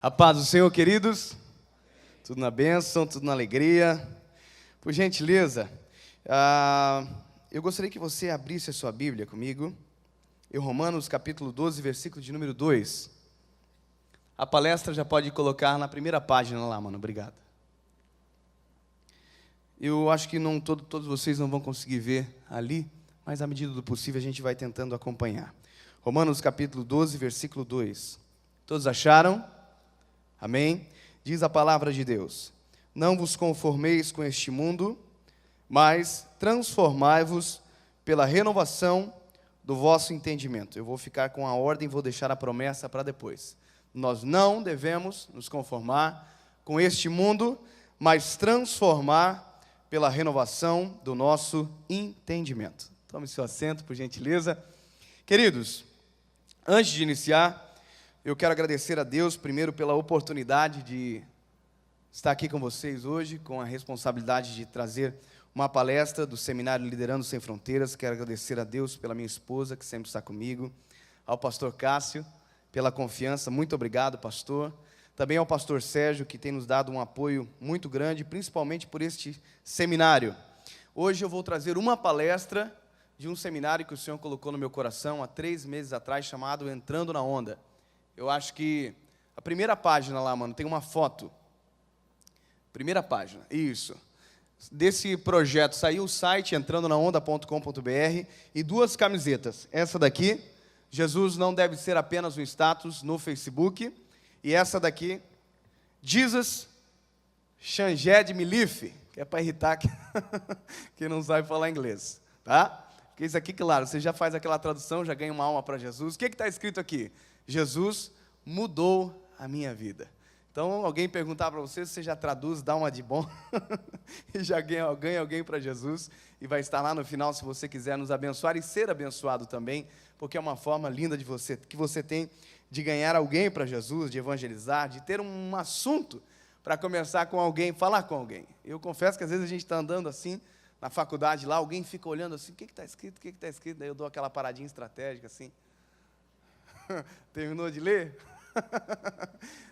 A paz do Senhor, queridos. Tudo na bênção, tudo na alegria. Por gentileza, eu gostaria que você abrisse a sua Bíblia comigo, em Romanos capítulo 12, versículo de número 2. A palestra já pode colocar na primeira página lá, mano, obrigado. Eu acho que todos vocês não vão conseguir ver ali, mas à medida do possível a gente vai tentando acompanhar. Romanos capítulo 12, versículo 2. Todos acharam? Amém? Diz a palavra de Deus: não vos conformeis com este mundo, mas transformai-vos pela renovação do vosso entendimento. Eu vou ficar com a ordem, vou deixar a promessa para depois. Nós não devemos nos conformar com este mundo, mas transformar pela renovação do nosso entendimento. Tome seu assento, por gentileza. Queridos, antes de iniciar, eu quero agradecer a Deus, primeiro, pela oportunidade de estar aqui com vocês hoje, com a responsabilidade de trazer uma palestra do Seminário Liderando Sem Fronteiras. Quero agradecer a Deus pela minha esposa, que sempre está comigo, ao pastor Cássio, pela confiança. Muito obrigado, pastor. Também ao pastor Sérgio, que tem nos dado um apoio muito grande, principalmente por este seminário. Hoje eu vou trazer uma palestra de um seminário que o Senhor colocou no meu coração há 3 meses atrás, chamado Entrando na Onda. Eu acho que a primeira página lá, mano, tem uma foto. Primeira página, isso. Desse projeto saiu o site entrandonaonda.com.br e 2 camisetas. Essa daqui, Jesus não deve ser apenas um status no Facebook. E essa daqui, Jesus Changed Milif, que é para irritar quem não sabe falar inglês, tá? Porque isso aqui, claro, você já faz aquela tradução, já ganha uma alma para Jesus. O que está escrito aqui? Jesus mudou a minha vida. Então, alguém perguntar para você já traduz, dá uma de bom, e já ganha alguém para Jesus, e vai estar lá no final, se você quiser nos abençoar e ser abençoado também, porque é uma forma linda que você tem de ganhar alguém para Jesus, de evangelizar, de ter um assunto para conversar com alguém, falar com alguém. Eu confesso que às vezes a gente está andando assim, na faculdade lá, alguém fica olhando assim, o que está escrito, o que está escrito, daí eu dou aquela paradinha estratégica assim. Terminou de ler?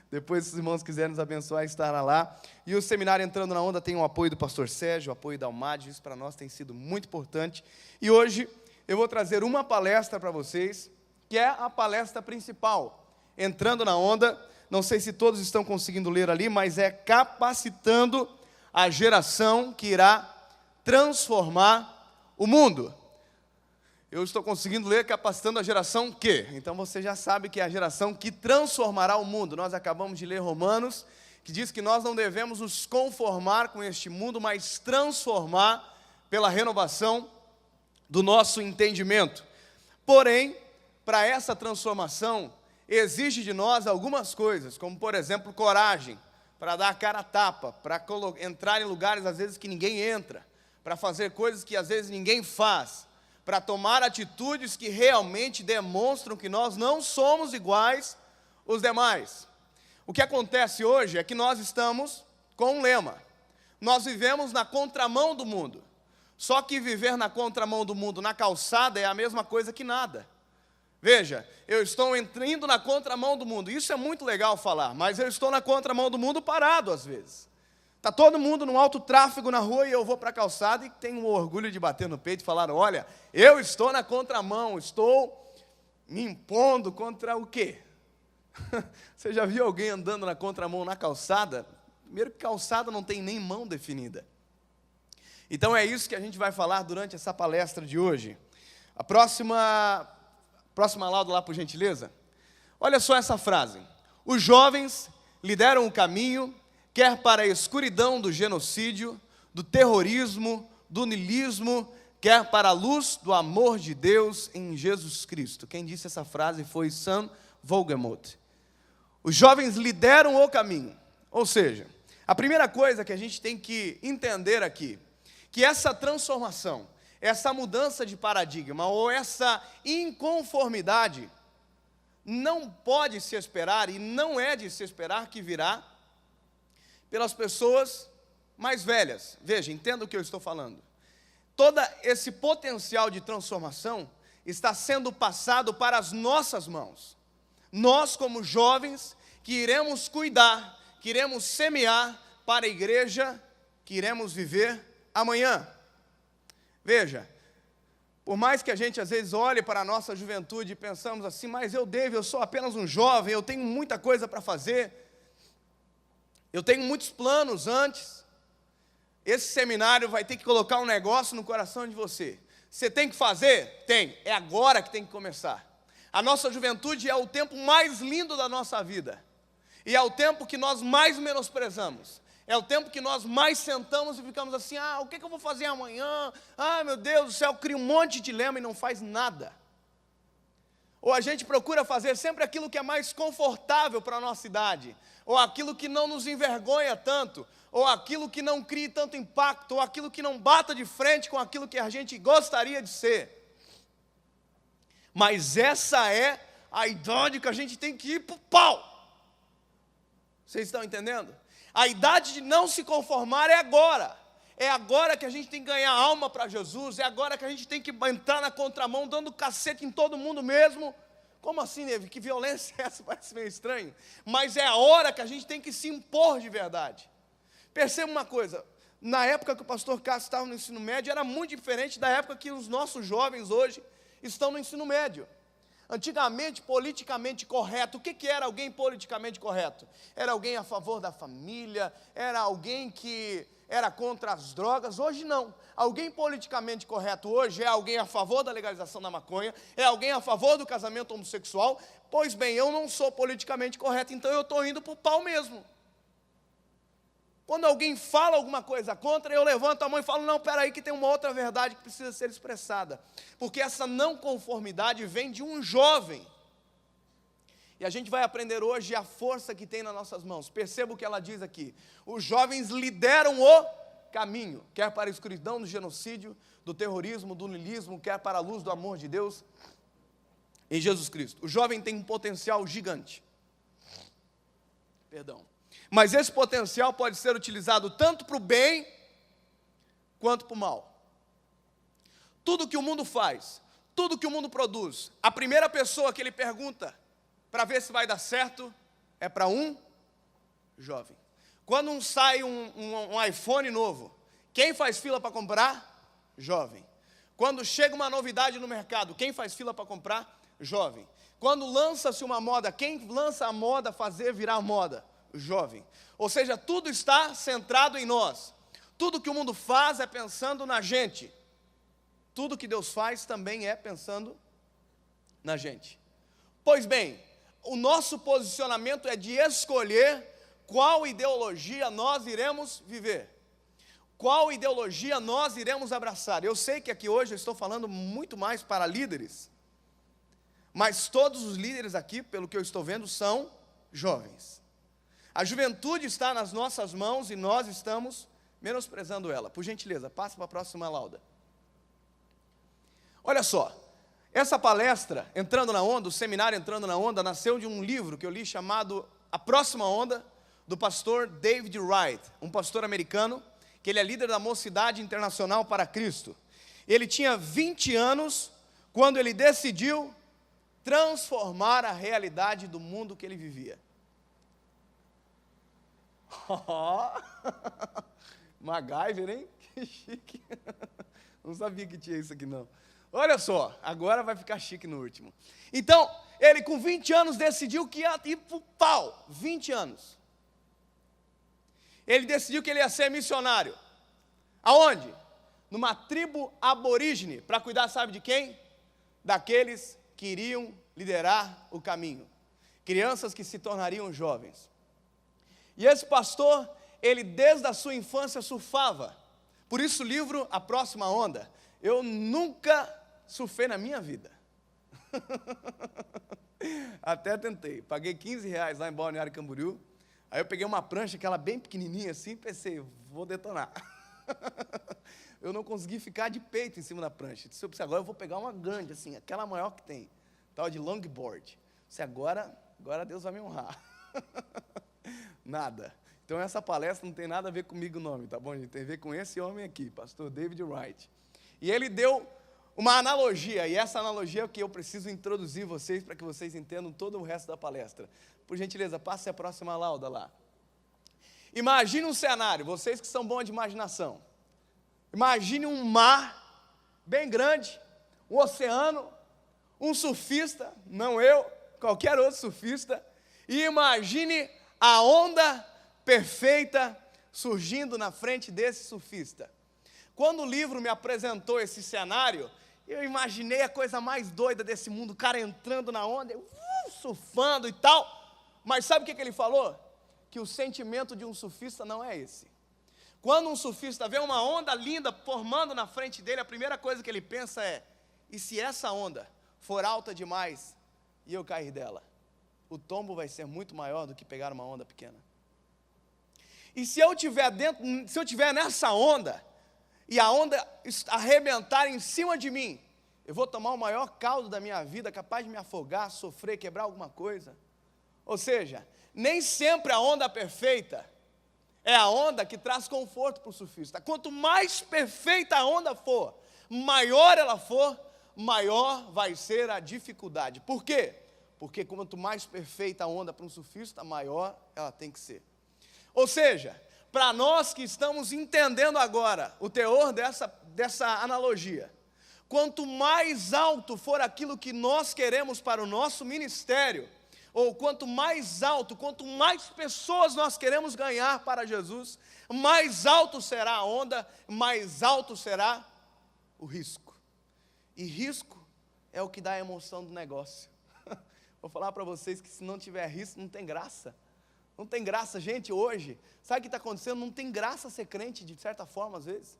Depois, se os irmãos quiserem nos abençoar, estará lá. E o seminário Entrando na Onda tem o apoio do pastor Sérgio, o apoio da Almad, isso para nós tem sido muito importante. E hoje eu vou trazer uma palestra para vocês, que é a palestra principal, Entrando na Onda. Não sei se todos estão conseguindo ler ali, mas é capacitando a geração que irá transformar o mundo. Eu estou conseguindo ler capacitando a geração que? Então você já sabe que é a geração que transformará o mundo. Nós acabamos de ler Romanos, que diz que nós não devemos nos conformar com este mundo, mas transformar pela renovação do nosso entendimento. Porém, para essa transformação, exige de nós algumas coisas, como por exemplo, coragem, para dar a cara a tapa, para entrar em lugares às vezes que ninguém entra, para fazer coisas que às vezes ninguém faz, para tomar atitudes que realmente demonstram que nós não somos iguais aos demais. O que acontece hoje é que nós estamos com um lema. Nós vivemos na contramão do mundo. Só que viver na contramão do mundo, na calçada, é a mesma coisa que nada. Veja, eu estou indo na contramão do mundo. Isso é muito legal falar, mas eu estou na contramão do mundo parado às vezes. Está todo mundo no alto tráfego na rua e eu vou para a calçada e tenho o orgulho de bater no peito e falar, olha, eu estou na contramão, estou me impondo contra o quê? Você já viu alguém andando na contramão na calçada? Primeiro que calçada não tem nem mão definida. Então é isso que a gente vai falar durante essa palestra de hoje. A próxima lauda lá, por gentileza. Olha só essa frase. Os jovens lideram o caminho, quer para a escuridão do genocídio, do terrorismo, do niilismo, quer para a luz do amor de Deus em Jesus Cristo. Quem disse essa frase foi Sam Vogelmoth. Os jovens lideram o caminho. Ou seja, a primeira coisa que a gente tem que entender aqui, que essa transformação, essa mudança de paradigma ou essa inconformidade não pode se esperar e não é de se esperar que virá pelas pessoas mais velhas. Veja, entenda o que eu estou falando. Todo esse potencial de transformação está sendo passado para as nossas mãos. Nós, como jovens, que iremos cuidar, que iremos semear para a igreja que iremos viver amanhã. Veja, por mais que a gente às vezes olhe para a nossa juventude e pensamos assim, mas eu sou apenas um jovem, eu tenho muita coisa para fazer, eu tenho muitos planos antes. Esse seminário vai ter que colocar um negócio no coração de você. Você tem que fazer? Tem. É agora que tem que começar. A nossa juventude é o tempo mais lindo da nossa vida. E é o tempo que nós mais menosprezamos. É o tempo que nós mais sentamos e ficamos assim, o que eu vou fazer amanhã? Meu Deus do céu, cria um monte de dilema e não faz nada. Ou a gente procura fazer sempre aquilo que é mais confortável para a nossa idade, ou aquilo que não nos envergonha tanto, ou aquilo que não crie tanto impacto, ou aquilo que não bata de frente com aquilo que a gente gostaria de ser. Mas essa é a idade que a gente tem que ir para o pau. Vocês estão entendendo? A idade de não se conformar é agora. É agora que a gente tem que ganhar alma para Jesus. É agora que a gente tem que entrar na contramão, dando cacete em todo mundo mesmo. Como assim, Neve? Que violência é essa? Parece meio estranho. Mas é a hora que a gente tem que se impor de verdade. Perceba uma coisa. Na época que o pastor Cássio estava no ensino médio, era muito diferente da época que os nossos jovens hoje estão no ensino médio. Antigamente, politicamente correto, o que era alguém politicamente correto? Era alguém a favor da família, era alguém que era contra as drogas. Hoje não. Alguém politicamente correto hoje é alguém a favor da legalização da maconha, é alguém a favor do casamento homossexual. Pois bem, eu não sou politicamente correto, então eu estou indo para o pau mesmo. Quando alguém fala alguma coisa contra, eu levanto a mão e falo, não, peraí que tem uma outra verdade que precisa ser expressada. Porque essa não conformidade vem de um jovem. E a gente vai aprender hoje a força que tem nas nossas mãos. Perceba o que ela diz aqui. Os jovens lideram o caminho, quer para a escuridão do genocídio, do terrorismo, do niilismo, quer para a luz do amor de Deus em Jesus Cristo. O jovem tem um potencial gigante. Mas esse potencial pode ser utilizado tanto para o bem, quanto para o mal. Tudo que o mundo faz, tudo que o mundo produz, a primeira pessoa que ele pergunta para ver se vai dar certo é para um jovem. Quando sai um iPhone novo, quem faz fila para comprar? Jovem. Quando chega uma novidade no mercado, quem faz fila para comprar? Jovem. Quando lança-se uma moda, quem lança a moda fazer virar moda? Jovem. Ou seja, tudo está centrado em nós. Tudo que o mundo faz é pensando na gente. Tudo que Deus faz também é pensando na gente. Pois bem, o nosso posicionamento é de escolher qual ideologia nós iremos viver. Qual ideologia nós iremos abraçar. Eu sei que aqui hoje eu estou falando muito mais para líderes, mas todos os líderes aqui, pelo que eu estou vendo, são jovens. A juventude está nas nossas mãos e nós estamos menosprezando ela. Por gentileza, passa para a próxima lauda. Olha só, essa palestra, Entrando na Onda, o seminário Entrando na Onda, nasceu de um livro que eu li chamado A Próxima Onda, do pastor David Wright, um pastor americano, que ele é líder da Mocidade Internacional para Cristo. Ele tinha 20 anos quando ele decidiu transformar a realidade do mundo que ele vivia. MacGyver, hein? Que chique. Não sabia que tinha isso aqui não. Olha só, agora vai ficar chique no último. Então, ele com 20 anos decidiu que ia ir pro pau. 20 anos. Ele decidiu que ele ia ser missionário. Aonde? Numa tribo aborígene, para cuidar, sabe de quem? Daqueles que iriam liderar o caminho. Crianças que se tornariam jovens. E esse pastor, ele desde a sua infância surfava. Por isso o livro A Próxima Onda. Eu nunca surfei na minha vida. Até tentei. Paguei R$15 lá em Balneário Camboriú. Aí eu peguei uma prancha, aquela bem pequenininha assim, pensei, vou detonar. Eu não consegui ficar de peito em cima da prancha. Disse, agora eu vou pegar uma grande, assim, aquela maior que tem. Tal de longboard. Disse, agora Deus vai me honrar. Nada. Então essa palestra não tem nada a ver comigo o nome, tá bom, gente? Tem a ver com esse homem aqui, pastor David Wright. E ele deu uma analogia, e essa analogia é o que eu preciso introduzir vocês para que vocês entendam todo o resto da palestra. Por gentileza, passe a próxima lauda lá. Imagine um cenário, vocês que são bons de imaginação. Imagine um mar bem grande, um oceano, um surfista, não eu, qualquer outro surfista, e imagine a onda perfeita surgindo na frente desse surfista. Quando o livro me apresentou esse cenário, eu imaginei a coisa mais doida desse mundo, o cara entrando na onda, surfando e tal. Mas sabe o que ele falou? Que o sentimento de um surfista não é esse. Quando um surfista vê uma onda linda formando na frente dele, a primeira coisa que ele pensa é: e se essa onda for alta demais e eu cair dela? O tombo vai ser muito maior do que pegar uma onda pequena. E se eu estiver nessa onda, e a onda arrebentar em cima de mim, eu vou tomar o maior caldo da minha vida, capaz de me afogar, sofrer, quebrar alguma coisa. Ou seja, nem sempre a onda perfeita é a onda que traz conforto para o surfista. Quanto mais perfeita a onda for, maior ela for, maior vai ser a dificuldade. Por quê? Porque quanto mais perfeita a onda para um surfista, maior ela tem que ser. Ou seja, para nós que estamos entendendo agora o teor dessa analogia, quanto mais alto for aquilo que nós queremos para o nosso ministério, ou quanto mais alto, quanto mais pessoas nós queremos ganhar para Jesus, mais alto será a onda, mais alto será o risco. E risco é o que dá a emoção do negócio. Vou falar para vocês que se não tiver risco, não tem graça. Não tem graça, gente, hoje. Sabe o que está acontecendo? Não tem graça ser crente, de certa forma, às vezes.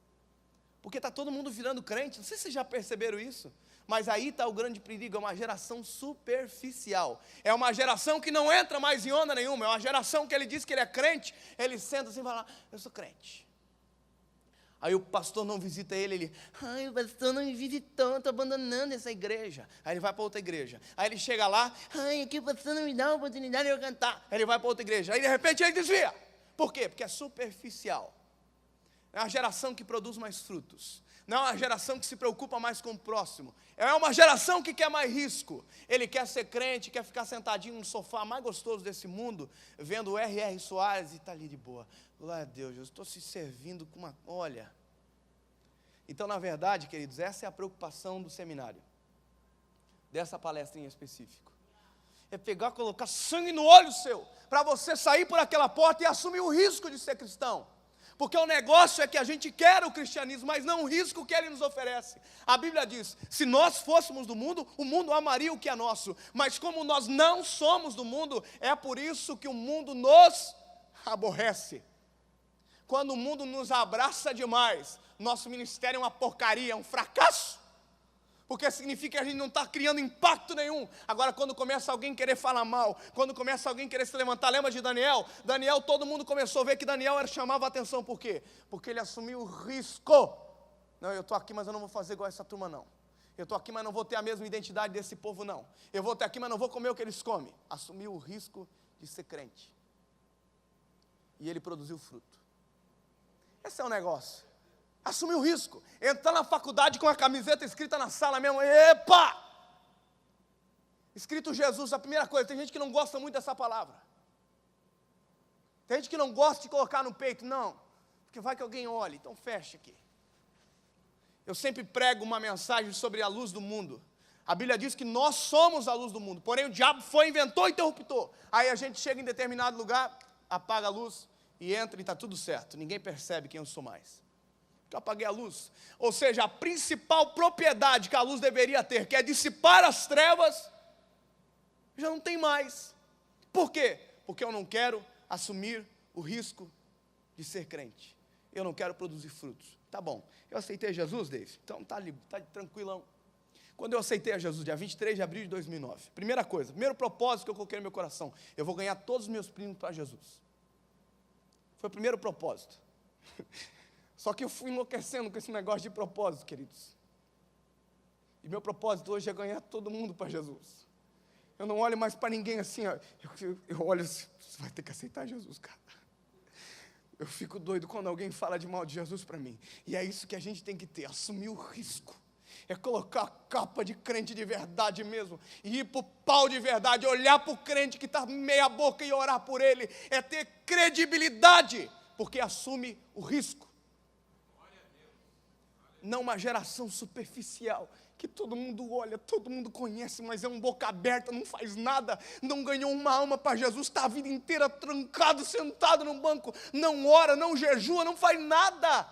Porque está todo mundo virando crente. Não sei se vocês já perceberam isso. Mas aí está o grande perigo, é uma geração superficial. É uma geração que não entra mais em onda nenhuma. É uma geração que ele diz que ele é crente, ele senta assim e fala: eu sou crente. Aí o pastor não visita ele, o pastor não me visitou, estou abandonando essa igreja. Aí ele vai para outra igreja. Aí ele chega lá, aqui o pastor não me dá a oportunidade de eu cantar. Aí ele vai para outra igreja. Aí de repente ele desvia. Por quê? Porque é superficial. É uma geração que produz mais frutos. Não é uma geração que se preocupa mais com o próximo. É uma geração que quer mais risco. Ele quer ser crente, quer ficar sentadinho no sofá mais gostoso desse mundo, vendo o R.R. Soares e está ali de boa. Glória a Deus, eu estou se servindo com uma... Olha. Então, na verdade, queridos, essa é a preocupação do seminário. Dessa palestra em específico. É pegar, colocar sangue no olho seu, para você sair por aquela porta e assumir o risco de ser cristão. Porque o negócio é que a gente quer o cristianismo, mas não o risco que ele nos oferece. A Bíblia diz: se nós fôssemos do mundo, o mundo amaria o que é nosso. Mas como nós não somos do mundo, é por isso que o mundo nos aborrece. Quando o mundo nos abraça demais, nosso ministério é uma porcaria, é um fracasso. Porque significa que a gente não está criando impacto nenhum. Agora, quando começa alguém querer falar mal, quando começa alguém querer se levantar, lembra de Daniel? Daniel, todo mundo começou a ver que Daniel chamava a atenção. Por quê? Porque ele assumiu o risco. Não, eu estou aqui, mas eu não vou fazer igual essa turma, não. Eu estou aqui, mas não vou ter a mesma identidade desse povo, não. Eu vou estar aqui, mas não vou comer o que eles comem. Assumiu o risco de ser crente. E ele produziu fruto. Esse é o negócio. Assumir o risco. Entrar na faculdade com a camiseta escrita na sala mesmo. Epa! Escrito Jesus, a primeira coisa. Tem gente que não gosta muito dessa palavra. Tem gente que não gosta de colocar no peito. Não, porque vai que alguém olhe. Então fecha aqui. Eu sempre prego uma mensagem sobre a luz do mundo. A Bíblia diz que nós somos a luz do mundo. Porém o diabo inventou o interruptor. Aí a gente chega em determinado lugar, apaga a luz e entra e está tudo certo. Ninguém percebe quem eu sou mais. Que eu apaguei a luz. Ou seja, a principal propriedade que a luz deveria ter, que é dissipar as trevas, já não tem mais. Por quê? Porque eu não quero assumir o risco de ser crente. Eu não quero produzir frutos. Tá bom, eu aceitei Jesus, Dave? Então tá tranquilão. Quando eu aceitei a Jesus, dia 23 de abril de 2009, primeira coisa, primeiro propósito que eu coloquei no meu coração, eu vou ganhar todos os meus primos para Jesus. Foi o primeiro propósito. Só que eu fui enlouquecendo com esse negócio de propósito, queridos. E meu propósito hoje é ganhar todo mundo para Jesus. Eu não olho mais para ninguém assim, ó. Eu olho assim, você vai ter que aceitar Jesus, cara. Eu fico doido quando alguém fala de mal de Jesus para mim. E é isso que a gente tem que ter, assumir o risco. é colocar a capa de crente de verdade mesmo, e ir para o pau de verdade, olhar para o crente que está meia boca e orar por ele, é ter credibilidade, porque assume o risco. Não uma geração superficial, que todo mundo olha, todo mundo conhece, mas é um boca aberta, não faz nada, não ganhou uma alma para Jesus, está a vida inteira trancado, sentado no banco, não ora, não jejua, não faz nada,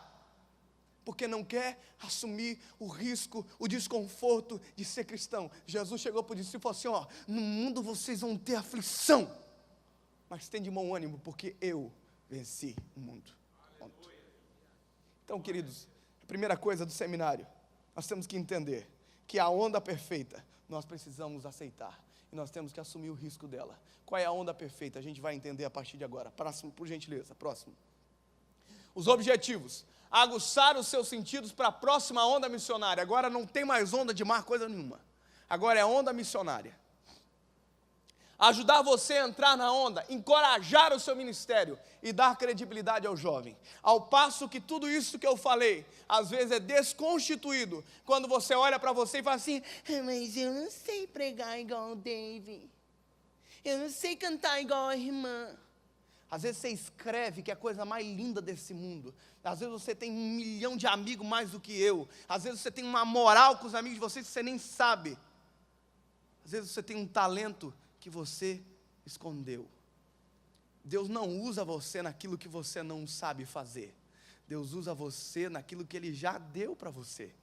porque não quer assumir o risco, o desconforto de ser cristão. Jesus chegou para o discípulo e falou assim, no mundo vocês vão ter aflição, mas tem de bom ânimo, porque eu venci o mundo. Ponto. Então, queridos, a primeira coisa do seminário, nós temos que entender que a onda perfeita, nós precisamos aceitar, e nós temos que assumir o risco dela. Qual é a onda perfeita? A gente vai entender a partir de agora. Próximo, por gentileza, próximo. Os objetivos: aguçar os seus sentidos para a próxima onda missionária. Agora não tem mais onda de mar, coisa nenhuma. Agora é onda missionária. Ajudar você a entrar na onda, encorajar o seu ministério e dar credibilidade ao jovem. Ao passo que tudo isso que eu falei, às vezes é desconstituído, quando você olha para você e fala assim, mas eu não sei pregar igual o Dave, eu não sei cantar igual a irmã. Às vezes você escreve, que é a coisa mais linda desse mundo. Às vezes você tem 1 milhão de amigos mais do que eu. Às vezes você tem uma moral com os amigos de vocês que você nem sabe. Às vezes você tem um talento que você escondeu. Deus não usa você naquilo que você não sabe fazer. Deus usa você naquilo que Ele já deu para você.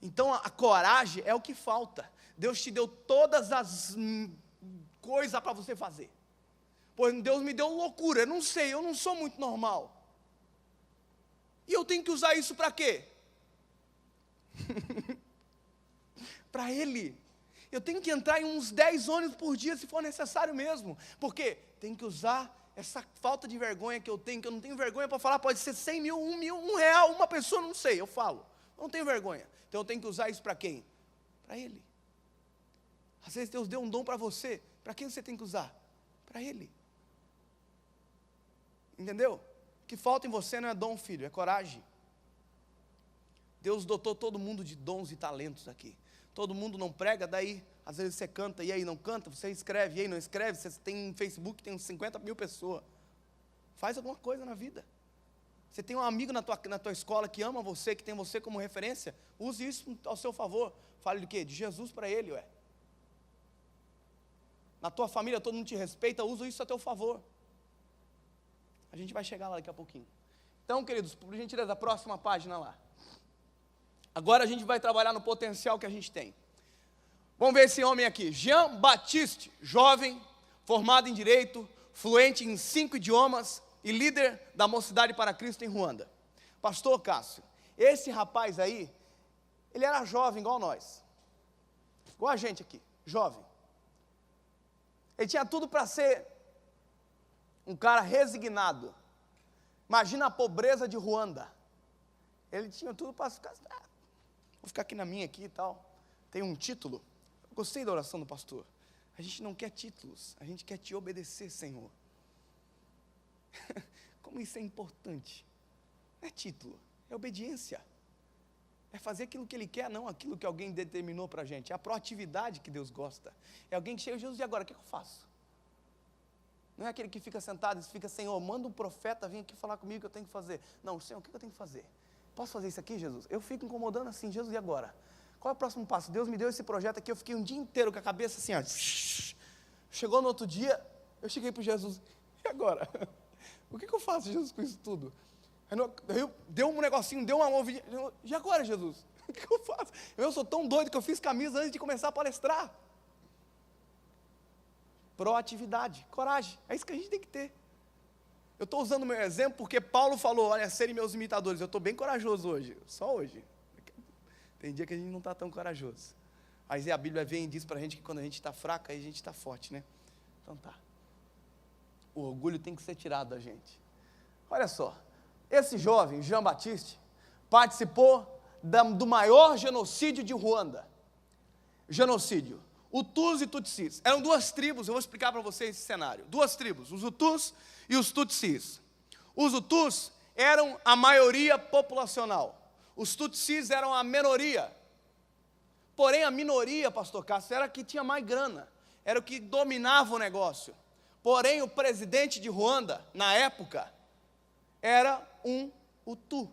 Então a coragem é o que falta. Deus te deu todas as coisas para você fazer. Pois Deus me deu loucura, eu não sei, eu não sou muito normal. E eu tenho que usar isso para quê? Para Ele. Eu tenho que entrar em uns 10 ônibus por dia, se for necessário mesmo. Por quê? Tenho que usar essa falta de vergonha que eu tenho, que eu não tenho vergonha para falar, pode ser 100 mil, 1 mil, R$1, uma pessoa, não sei, eu falo. Não tenho vergonha. Então eu tenho que usar isso para quem? Para Ele. Às vezes Deus deu um dom para você, para quem você tem que usar? Para Ele. Entendeu? O que falta em você não é dom, filho, é coragem. Deus dotou todo mundo de dons e talentos aqui. Todo mundo não prega, daí, às vezes você canta, e aí não canta, você escreve, e aí não escreve, você tem um Facebook, tem uns 50 mil pessoas. Faz alguma coisa na vida. Você tem um amigo na tua escola que ama você, que tem você como referência, use isso ao seu favor. Fale de quê? De Jesus para ele, ué. Na tua família todo mundo te respeita, usa isso a teu favor. A gente vai chegar lá daqui a pouquinho. Então, queridos, por gentileza, a próxima página lá. Agora a gente vai trabalhar no potencial que a gente tem. Vamos ver esse homem aqui, Jean Baptiste, jovem, formado em Direito, fluente em 5 idiomas e líder da Mocidade para Cristo em Ruanda. Pastor Cássio, esse rapaz aí, ele era jovem igual nós, igual a gente aqui, jovem. Ele tinha tudo para ser um cara resignado. Imagina a pobreza de Ruanda. Ele tinha tudo para ficar, vou ficar aqui na minha aqui e tal. Tem um título. Eu gostei da oração do pastor. A gente não quer títulos, a gente quer te obedecer, Senhor. Como isso é importante. Não é título, é obediência. É fazer aquilo que Ele quer, não aquilo que alguém determinou para a gente. É a proatividade que Deus gosta. É alguém que chega, Jesus, e agora, o que eu faço? Não é aquele que fica sentado e fica, Senhor, manda um profeta vir aqui falar comigo o que eu tenho que fazer. Não, Senhor, o que eu tenho que fazer? Posso fazer isso aqui, Jesus? Eu fico incomodando assim, Jesus, e agora? Qual é o próximo passo? Deus me deu esse projeto aqui, eu fiquei um dia inteiro com a cabeça assim, ó. Chegou no outro dia, eu cheguei para Jesus, e agora? O que eu faço, Jesus, com isso tudo? Aí deu um negocinho, deu uma movidinha, e agora, Jesus? O que eu faço? Eu sou tão doido que eu fiz camisa antes de começar a palestrar. Proatividade, coragem, é isso que a gente tem que ter. Eu estou usando o meu exemplo porque Paulo falou, olha, serem meus imitadores. Eu estou bem corajoso hoje, só hoje. Tem dia que a gente não está tão corajoso. Mas a Bíblia vem e diz para a gente que quando a gente está fraco, aí a gente está forte, né? Então tá. O orgulho tem que ser tirado da gente. Olha só, esse jovem, Jean Baptiste, participou do maior genocídio de Ruanda. Genocídio. Hutus e Tutsis. Eram 2 tribos, eu vou explicar para vocês esse cenário. 2 tribos, os Hutus e os Tutsis. Os Hutus eram a maioria populacional. Os tutsis eram a minoria. Porém, a minoria, pastor Cássio, era a que tinha mais grana, era o que dominava o negócio. Porém, o presidente de Ruanda, na época, era um Hutu.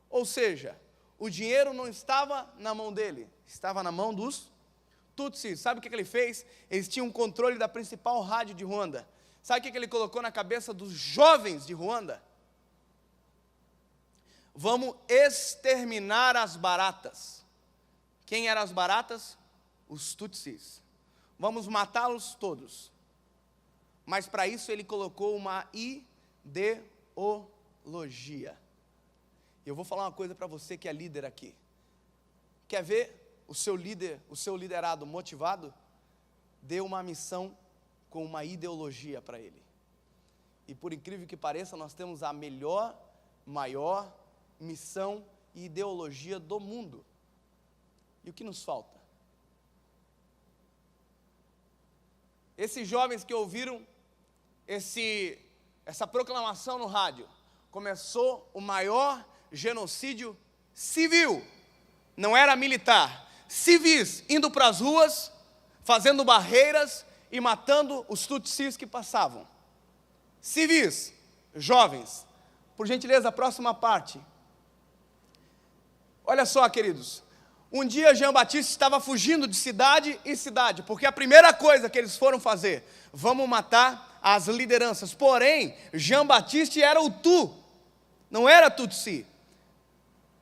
Ou seja, o dinheiro não estava na mão dele, estava na mão dos tutsis. Sabe o que ele fez? Eles tinham um controle da principal rádio de Ruanda. Sabe o que ele colocou na cabeça dos jovens de Ruanda? Vamos exterminar as baratas. Quem eram as baratas? Os tutsis. Vamos matá-los todos. Mas para isso ele colocou uma ideologia. Eu vou falar uma coisa para você que é líder aqui. Quer ver o seu líder, o seu liderado motivado? Dê uma missão com uma ideologia para ele. E por incrível que pareça, nós temos a melhor, maior missão e ideologia do mundo. E o que nos falta? Esses jovens que ouviram essa proclamação no rádio, começou o maior genocídio civil, não era militar, civis indo para as ruas, fazendo barreiras e matando os tutsis que passavam. Civis, jovens. Por gentileza, a próxima parte. Olha só, queridos, um dia Jean Baptiste estava fugindo de cidade em cidade, porque a primeira coisa que eles foram fazer, vamos matar as lideranças. Porém, Jean Baptiste era Hutu, não era Tutsi,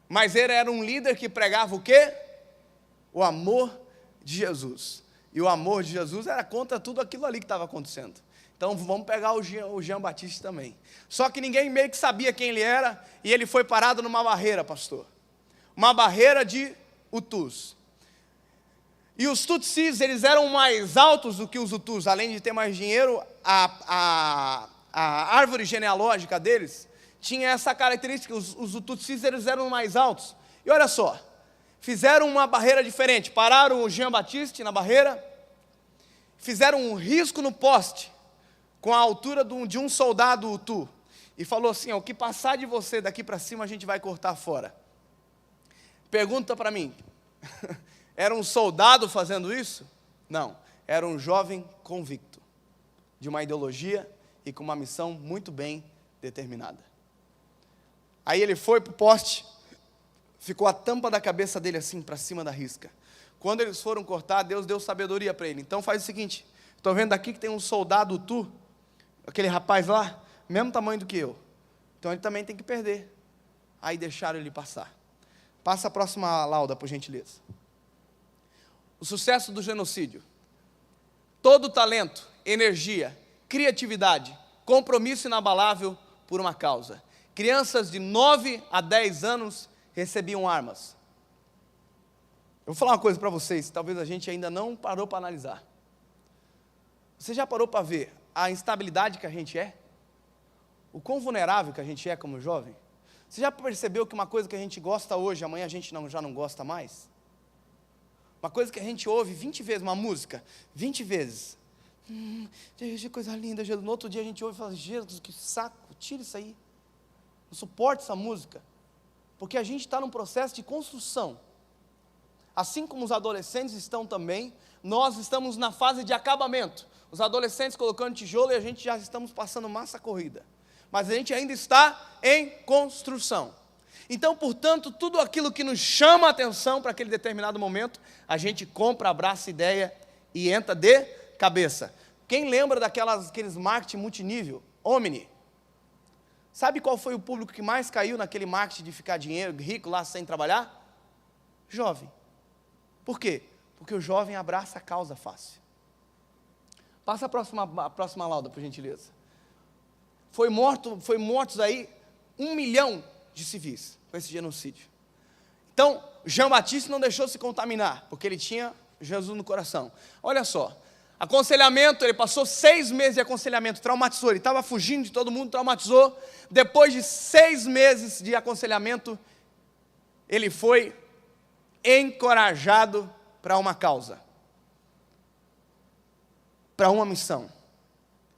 mas ele era um líder que pregava o quê? O amor de Jesus. E o amor de Jesus era contra tudo aquilo ali que estava acontecendo. Então vamos pegar o Jean Baptiste também. Só que ninguém meio que sabia quem ele era, e ele foi parado numa barreira, pastor. Uma barreira de Hutus. E os Tutsis, eles eram mais altos do que os Hutus. Além de ter mais dinheiro, a árvore genealógica deles tinha essa característica. Os Tutsis, eles eram mais altos. E olha só, fizeram uma barreira diferente. Pararam o Jean Baptiste na barreira, fizeram um risco no poste, com a altura de um soldado Hutu. E falou assim, o que passar de você daqui para cima, a gente vai cortar fora. Pergunta para mim, era um soldado fazendo isso? Não, era um jovem convicto, de uma ideologia e com uma missão muito bem determinada. Aí ele foi para o poste, ficou a tampa da cabeça dele assim, para cima da risca. Quando eles foram cortar, Deus deu sabedoria para ele. Então faz o seguinte, estou vendo aqui que tem um soldado Hutu, aquele rapaz lá, mesmo tamanho do que eu. Então ele também tem que perder. Aí deixaram ele passar. Passa a próxima lauda, por gentileza. O sucesso do genocídio. Todo talento, energia, criatividade, compromisso inabalável por uma causa. Crianças de 9 a 10 anos recebiam armas. Eu vou falar uma coisa para vocês, talvez a gente ainda não parou para analisar. Você já parou para ver a instabilidade que a gente é? O quão vulnerável que a gente é como jovem? Você já percebeu que uma coisa que a gente gosta hoje, amanhã a gente já não gosta mais? Uma coisa que a gente ouve 20 vezes, uma música, 20 vezes. Que coisa linda, Jesus. No outro dia a gente ouve e fala, Jesus, que saco, tira isso aí. Não suporto essa música. Porque a gente está num processo de construção. Assim como os adolescentes estão também, nós estamos na fase de acabamento. Os adolescentes colocando tijolo e a gente já estamos passando massa corrida. Mas a gente ainda está em construção. Então, portanto, tudo aquilo que nos chama a atenção para aquele determinado momento, a gente compra, abraça a ideia e entra de cabeça. Quem lembra daqueles marketing multinível? Omni. Sabe qual foi o público que mais caiu naquele marketing de ficar rico lá sem trabalhar? Jovem. Por quê? Porque o jovem abraça a causa fácil. Passa a próxima lauda, por gentileza. Foi mortos aí 1 milhão de civis com esse genocídio. Então, Jean Baptiste não deixou se contaminar, porque ele tinha Jesus no coração. Olha só, aconselhamento, ele passou 6 meses de aconselhamento, traumatizou, ele estava fugindo de todo mundo, traumatizou. Depois de 6 meses de aconselhamento, ele foi encorajado para uma causa, para uma missão.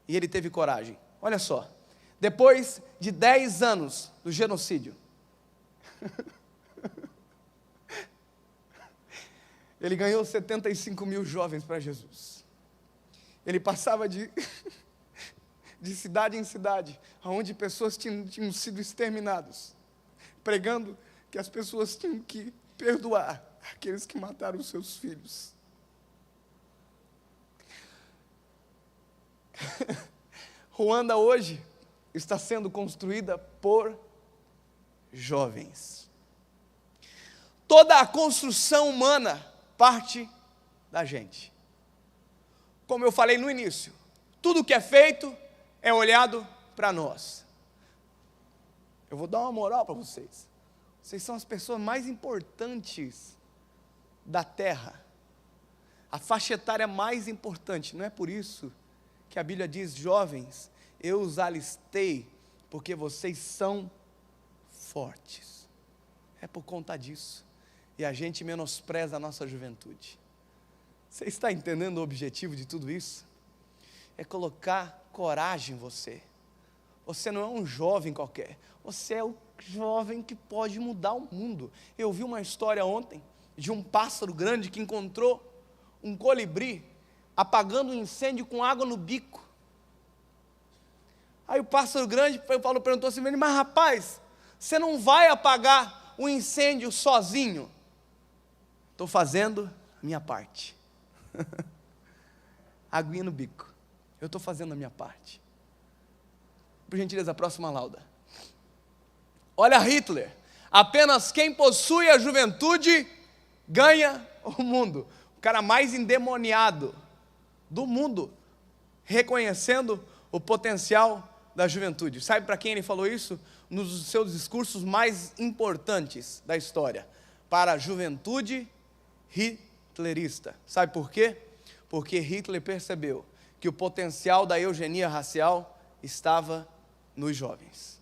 E ele teve coragem. Olha só, depois de 10 anos do genocídio, Ele ganhou 75 mil jovens para Jesus. Ele passava de cidade em cidade, onde pessoas tinham sido exterminadas, pregando que as pessoas tinham que perdoar aqueles que mataram os seus filhos. Ruanda hoje está sendo construída por jovens. Toda a construção humana parte da gente. Como eu falei no início, tudo que é feito é olhado para nós. Eu vou dar uma moral para vocês. Vocês são as pessoas mais importantes da terra. A faixa etária mais importante. Não é por isso que a Bíblia diz: jovens, eu os alistei, porque vocês são fortes. É por conta disso. E a gente menospreza a nossa juventude. Você está entendendo o objetivo de tudo isso? É colocar coragem em você. Você não é um jovem qualquer. Você é o jovem que pode mudar o mundo. Eu vi uma história ontem de um pássaro grande que encontrou um colibri apagando um incêndio com água no bico. Aí o pássaro grande, o Paulo perguntou assim: mas rapaz, você não vai apagar o incêndio sozinho? Estou fazendo a minha parte. Aguinha no bico. Eu estou fazendo a minha parte. Por gentileza, a próxima lauda. Olha Hitler. Apenas quem possui a juventude ganha o mundo. O cara mais endemoniado do mundo, reconhecendo o potencial da juventude. Sabe para quem ele falou isso? Nos seus discursos mais importantes da história. Para a juventude hitlerista. Sabe por quê? Porque Hitler percebeu que o potencial da eugenia racial estava nos jovens.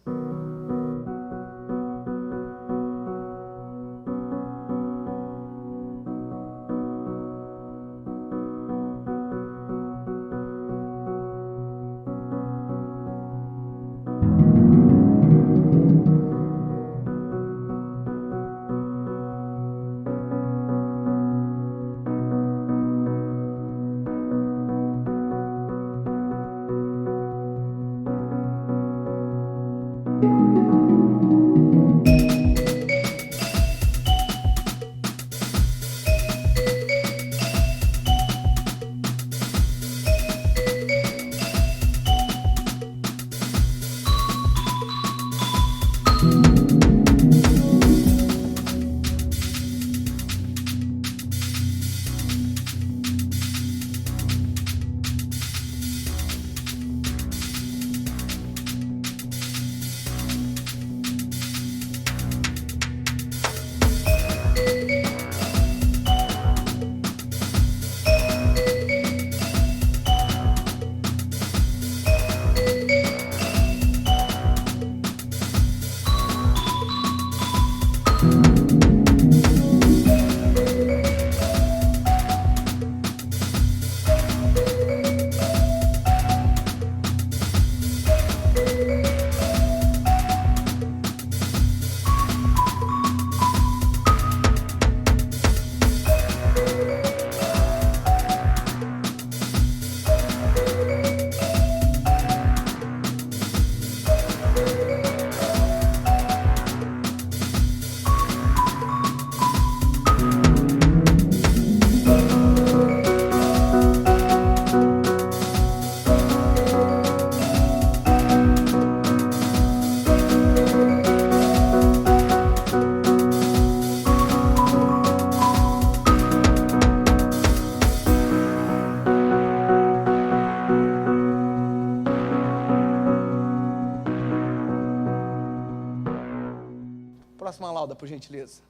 Próxima lauda, por gentileza.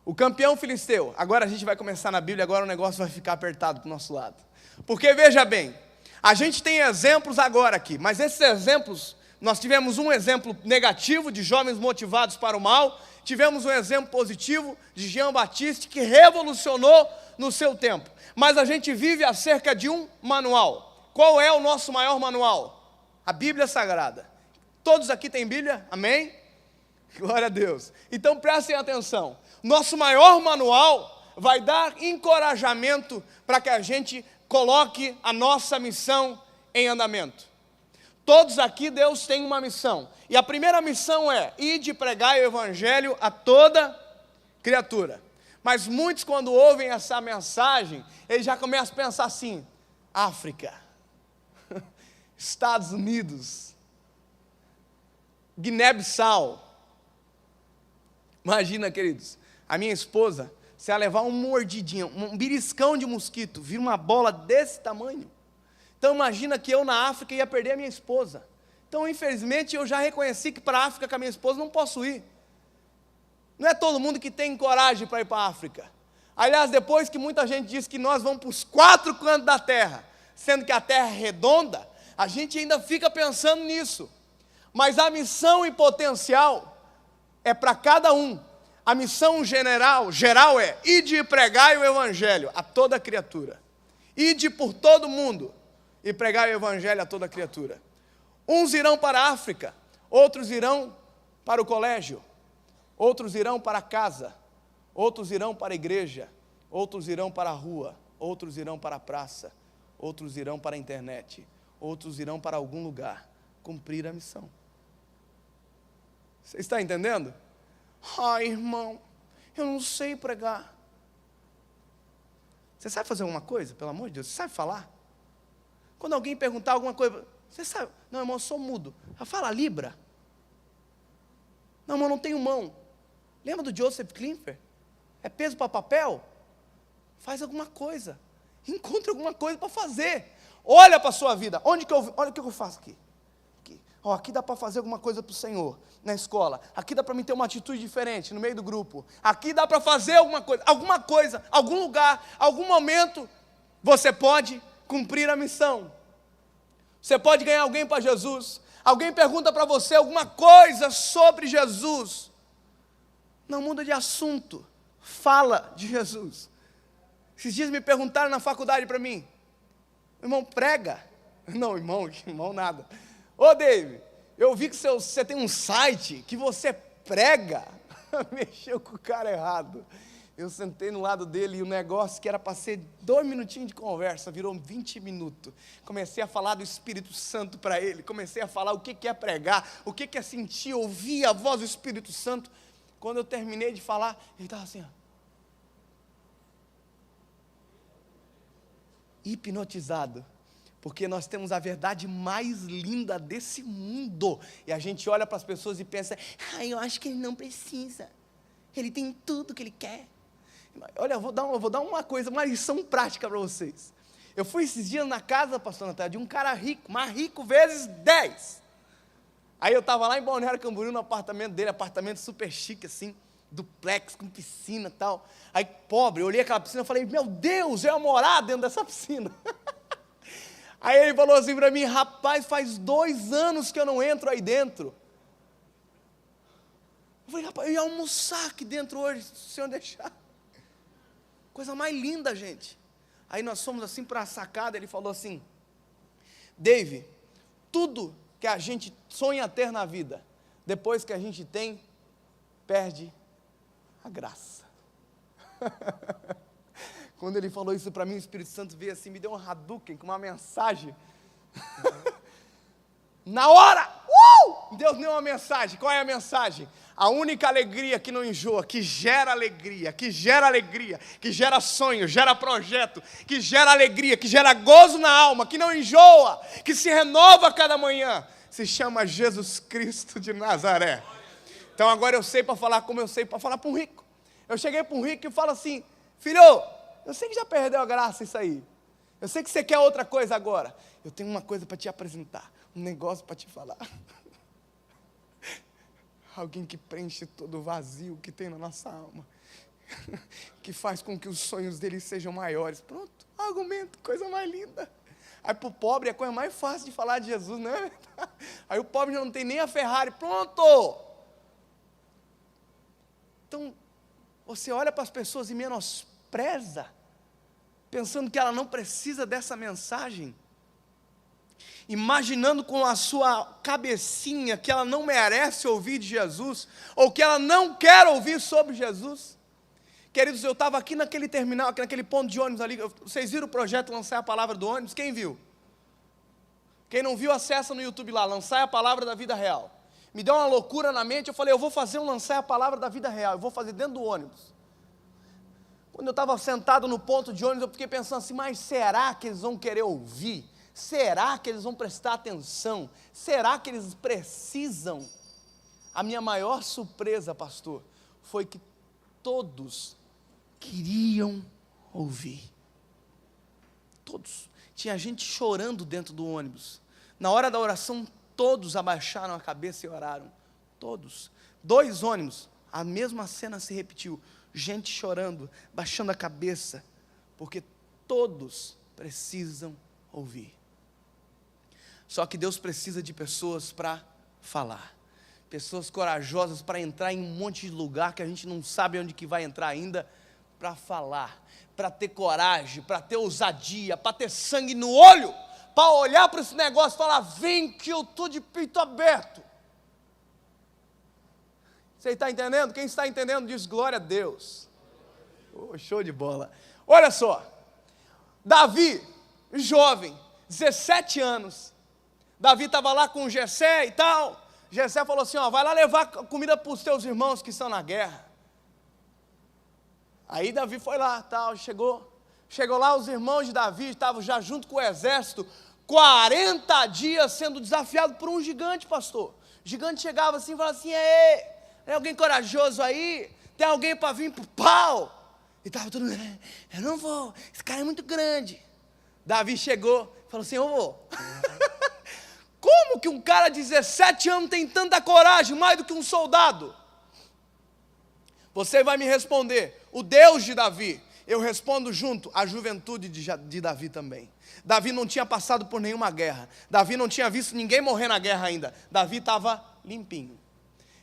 O campeão filisteu. Agora a gente vai começar na Bíblia, agora o negócio vai ficar apertado para o nosso lado. Porque veja bem, a gente tem exemplos agora aqui, mas esses exemplos, nós tivemos um exemplo negativo de jovens motivados para o mal, tivemos um exemplo positivo de Jean Baptiste que revolucionou no seu tempo. Mas a gente vive acerca de um manual. Qual é o nosso maior manual? A Bíblia Sagrada. Todos aqui têm Bíblia? Amém? Glória a Deus. Então prestem atenção. Nosso maior manual vai dar encorajamento para que a gente coloque a nossa missão em andamento. Todos aqui, Deus tem uma missão, e a primeira missão é: ide pregar o evangelho a toda criatura. Mas muitos, quando ouvem essa mensagem, eles já começam a pensar assim: África, Estados Unidos, Guiné-Bissau. Imagina, queridos, a minha esposa, se ela levar uma mordidinha, um beliscão de mosquito, vira uma bola desse tamanho. Então imagina que eu na África ia perder a minha esposa. Então, infelizmente, eu já reconheci que para a África com a minha esposa não posso ir. Não é todo mundo que tem coragem para ir para a África. Aliás, depois que muita gente diz que nós vamos para os 4 cantos da terra, sendo que a terra é redonda, a gente ainda fica pensando nisso. Mas a missão em potencial é para cada um. A missão geral é: ide e pregai o evangelho a toda criatura. Ide por todo mundo e pregai o evangelho a toda criatura. Uns irão para a África, outros irão para o colégio, outros irão para a casa, outros irão para a igreja, outros irão para a rua, outros irão para a praça, outros irão para a internet, outros irão para algum lugar cumprir a missão. Você está entendendo? Ai, irmão, eu não sei pregar. Você sabe fazer alguma coisa, pelo amor de Deus? Você sabe falar? Quando alguém perguntar alguma coisa, você sabe? Não, irmão, eu sou mudo. Fala Libra. Não, irmão, não tenho mão. Lembra do Joseph Klimper? É peso para papel? Faz alguma coisa. Encontre alguma coisa para fazer. Olha para a sua vida. Olha o que eu faço aqui. Aqui dá para fazer alguma coisa para o Senhor, na escola. Aqui dá para mim ter uma atitude diferente no meio do grupo. Aqui dá para fazer alguma coisa, algum lugar, algum momento, você pode cumprir a missão. Você pode ganhar alguém para Jesus. Alguém pergunta para você alguma coisa sobre Jesus. Não muda de assunto. Fala de Jesus. Esses dias me perguntaram na faculdade para mim: irmão, prega? Não, irmão nada. Ô, David, eu vi que você tem um site que você prega. Mexeu com o cara errado. Eu sentei no lado dele e o negócio que era para ser 2 minutinhos de conversa, virou 20 minutos. Comecei a falar do Espírito Santo para ele, comecei a falar o que é pregar, o que é sentir, ouvir a voz do Espírito Santo. Quando eu terminei de falar, ele estava assim, hipnotizado. Porque nós temos a verdade mais linda desse mundo. E a gente olha para as pessoas e pensa: eu acho que ele não precisa. Ele tem tudo que ele quer. Olha, eu vou dar uma coisa, uma lição prática para vocês. Eu fui esses dias na casa, pastor Natália, de um cara rico, mais rico vezes 10. Aí eu estava lá em Balneário Camboriú, no apartamento dele, apartamento super chique assim, duplex, com piscina e tal. Aí, pobre, eu olhei aquela piscina e falei: meu Deus, eu ia morar dentro dessa piscina. Aí ele falou assim para mim: rapaz, faz 2 anos que eu não entro aí dentro. Eu falei: rapaz, eu ia almoçar aqui dentro hoje, se o senhor deixar. Coisa mais linda, gente. Aí nós fomos assim para a sacada, ele falou assim: Dave, tudo que a gente sonha ter na vida, depois que a gente tem, perde a graça. Quando ele falou isso para mim, o Espírito Santo veio assim, me deu um Hadouken com uma mensagem. Na hora, Deus deu uma mensagem. Qual é a mensagem? A única alegria que não enjoa, que gera alegria, que gera sonho, gera projeto, que gera alegria, que gera gozo na alma, que não enjoa, que se renova a cada manhã, se chama Jesus Cristo de Nazaré. Então agora eu sei para falar como eu sei para falar para um rico. Eu cheguei para um rico e falo assim: filho, eu sei que já perdeu a graça isso aí. Eu sei que você quer outra coisa agora. Eu tenho uma coisa para te apresentar, um negócio para te falar. Alguém que preenche todo o vazio que tem na nossa alma. Que faz com que os sonhos dele sejam maiores. Pronto, argumento, coisa mais linda. Aí para o pobre é a coisa mais fácil de falar de Jesus, não é? Aí o pobre já não tem nem a Ferrari. Pronto! Então, você olha para as pessoas e menospreza, pensando que ela não precisa dessa mensagem, imaginando com a sua cabecinha que ela não merece ouvir de Jesus, ou que ela não quer ouvir sobre Jesus. Queridos, eu estava aqui naquele terminal, aqui naquele ponto de ônibus ali. Vocês viram o projeto Lançar a Palavra do ônibus? Quem viu? Quem não viu, acessa no YouTube lá, Lançar a Palavra da Vida Real. Me deu uma loucura na mente, eu falei, eu vou fazer um Lançar a Palavra da Vida Real, eu vou fazer dentro do ônibus. Quando eu estava sentado no ponto de ônibus, eu fiquei pensando assim, mas será que eles vão querer ouvir? Será que eles vão prestar atenção? Será que eles precisam? A minha maior surpresa, pastor, foi que todos queriam ouvir. Todos. Tinha gente chorando dentro do ônibus. Na hora da oração, todos abaixaram a cabeça e oraram. Todos. 2 ônibus, a mesma cena se repetiu. Gente chorando, baixando a cabeça, porque todos precisam ouvir. Só que Deus precisa de pessoas para falar. Pessoas corajosas para entrar em um monte de lugar que a gente não sabe onde que vai entrar ainda, para falar, para ter coragem, para ter ousadia, para ter sangue no olho, para olhar para esse negócio e falar, vem que eu estou de peito aberto. Você está entendendo? Quem está entendendo diz glória a Deus. Oh, show de bola. Olha só, Davi, jovem, 17 anos, Davi estava lá com o Jessé e tal, Jessé falou assim, ó, vai lá levar comida para os teus irmãos que estão na guerra. Aí Davi foi lá, tal, chegou lá, os irmãos de Davi estavam já junto com o exército, 40 dias sendo desafiado por um gigante, pastor. O gigante chegava assim e falava assim, ei, tem alguém corajoso aí? Tem alguém para vir pro pau? E estava todo mundo, eu não vou, esse cara é muito grande. Davi chegou, falou assim, eu vou. Como que um cara de 17 anos tem tanta coragem, mais do que um soldado? Você vai me responder, o Deus de Davi. Eu respondo junto, a juventude de Davi também. Davi não tinha passado por nenhuma guerra. Davi não tinha visto ninguém morrer na guerra ainda. Davi estava limpinho.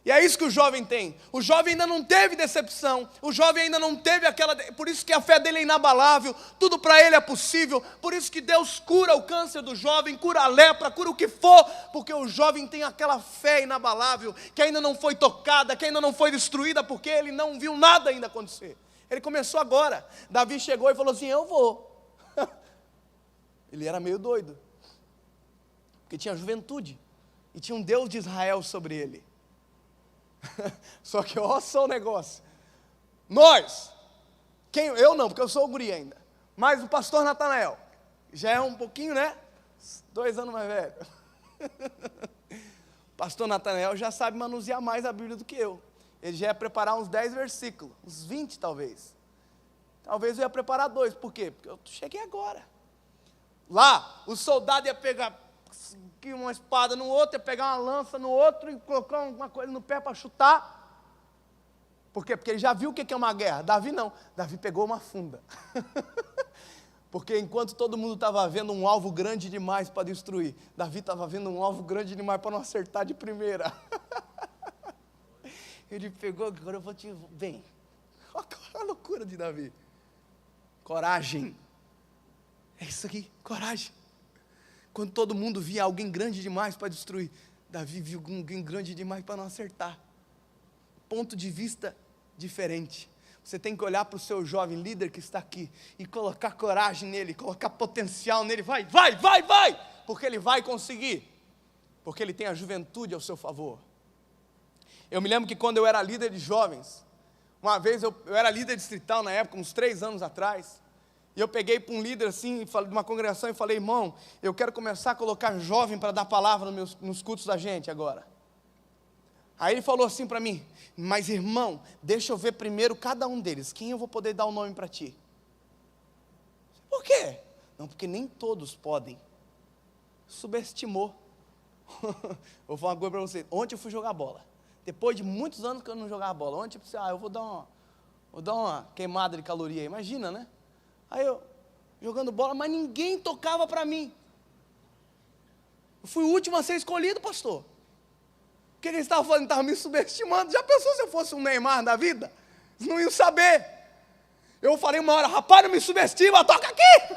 E é isso que o jovem tem. O jovem ainda não teve decepção. O jovem ainda não teve aquela... Por isso que a fé dele é inabalável. Tudo para ele é possível. Por isso que Deus cura o câncer do jovem, cura a lepra, cura o que for. Porque o jovem tem aquela fé inabalável, que ainda não foi tocada, que ainda não foi destruída, porque ele não viu nada ainda acontecer. Ele começou agora. Davi chegou e falou assim, eu vou. Ele era meio doido. Porque tinha juventude. E tinha um Deus de Israel sobre ele. Só que olha só o negócio. Eu não, porque eu sou o guri ainda. Mas o pastor Natanael, já é um pouquinho, né? 2 anos mais velho. O pastor Natanael já sabe manusear mais a Bíblia do que eu. Ele já ia preparar uns 10 versículos, uns 20 talvez. Talvez eu ia preparar 2, por quê? Porque eu cheguei agora. Lá, o soldado ia pegar uma espada no outro, ia pegar uma lança no outro e colocar uma coisa no pé para chutar. Por quê? Porque ele já viu o que é uma guerra. Davi não. Davi pegou uma funda. Porque enquanto todo mundo estava vendo um alvo grande demais para destruir, Davi estava vendo um alvo grande demais para não acertar de primeira. Ele pegou, agora eu vou te... Vem. Olha a loucura de Davi. Coragem. É isso aqui, coragem. Quando todo mundo via alguém grande demais para destruir, Davi viu alguém grande demais para não acertar. Ponto de vista diferente. Você tem que olhar para o seu jovem líder que está aqui e colocar coragem nele, colocar potencial nele. Vai! Porque ele vai conseguir. Porque ele tem a juventude ao seu favor. Eu me lembro que quando eu era líder de jovens, uma vez eu era líder distrital na época, uns 3 anos atrás, e eu peguei para um líder assim, de uma congregação e falei, irmão, eu quero começar a colocar jovem para dar palavra nos cultos da gente agora. Aí ele falou assim para mim, mas irmão, deixa eu ver primeiro cada um deles, quem eu vou poder dar o nome para ti? Por quê? Não, porque nem todos podem. Subestimou. Vou falar uma coisa para você, ontem eu fui jogar bola. Depois de muitos anos que eu não jogava bola, ontem eu pensei, eu vou dar uma queimada de caloria aí, imagina, né? Aí eu, jogando bola, mas ninguém tocava para mim. Eu fui o último a ser escolhido, pastor. O que eles estavam fazendo? Estavam me subestimando. Já pensou se eu fosse um Neymar da vida? Eles não iam saber. Eu falei uma hora, rapaz, não me subestima, toca aqui.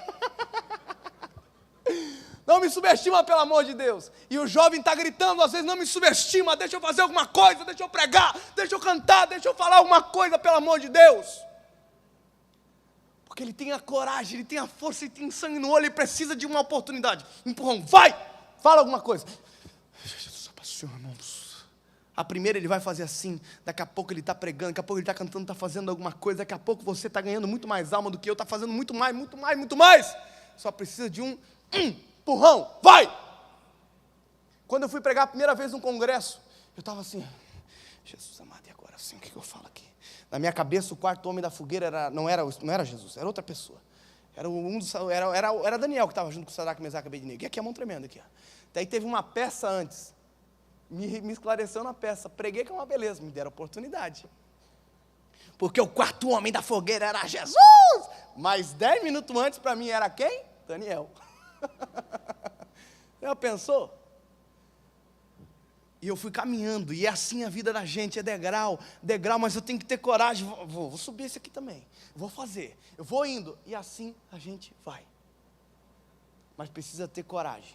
Não me subestima, pelo amor de Deus. E o jovem está gritando, às vezes, não me subestima, deixa eu fazer alguma coisa, deixa eu pregar, deixa eu cantar, deixa eu falar alguma coisa, pelo amor de Deus. Porque ele tem a coragem, ele tem a força, ele tem sangue no olho, ele precisa de uma oportunidade. Empurrão, vai! Fala alguma coisa. Jesus apaixona, irmãos. A primeira ele vai fazer assim, daqui a pouco ele está pregando, daqui a pouco ele está cantando, está fazendo alguma coisa, daqui a pouco você está ganhando muito mais alma do que eu, está fazendo muito mais, muito mais, muito mais. Só precisa de um empurrão, vai! Quando eu fui pregar a primeira vez num congresso, eu estava assim, Jesus amado, e agora assim, o que eu falo aqui? Na minha cabeça, o quarto homem da fogueira não era Jesus, era outra pessoa. Era Daniel que estava junto com o Sadraque, Mesaque e Abednego. E aqui a mão tremenda, aqui. Daí teve uma peça antes, me esclareceu na peça, preguei que é uma beleza, me deram oportunidade. Porque o quarto homem da fogueira era Jesus, mas 10 minutos antes para mim era quem? Daniel. Já pensou? E eu fui caminhando, e é assim a vida da gente, é degrau, mas eu tenho que ter coragem, vou subir esse aqui também, vou fazer, eu vou indo, e assim a gente vai. Mas precisa ter coragem,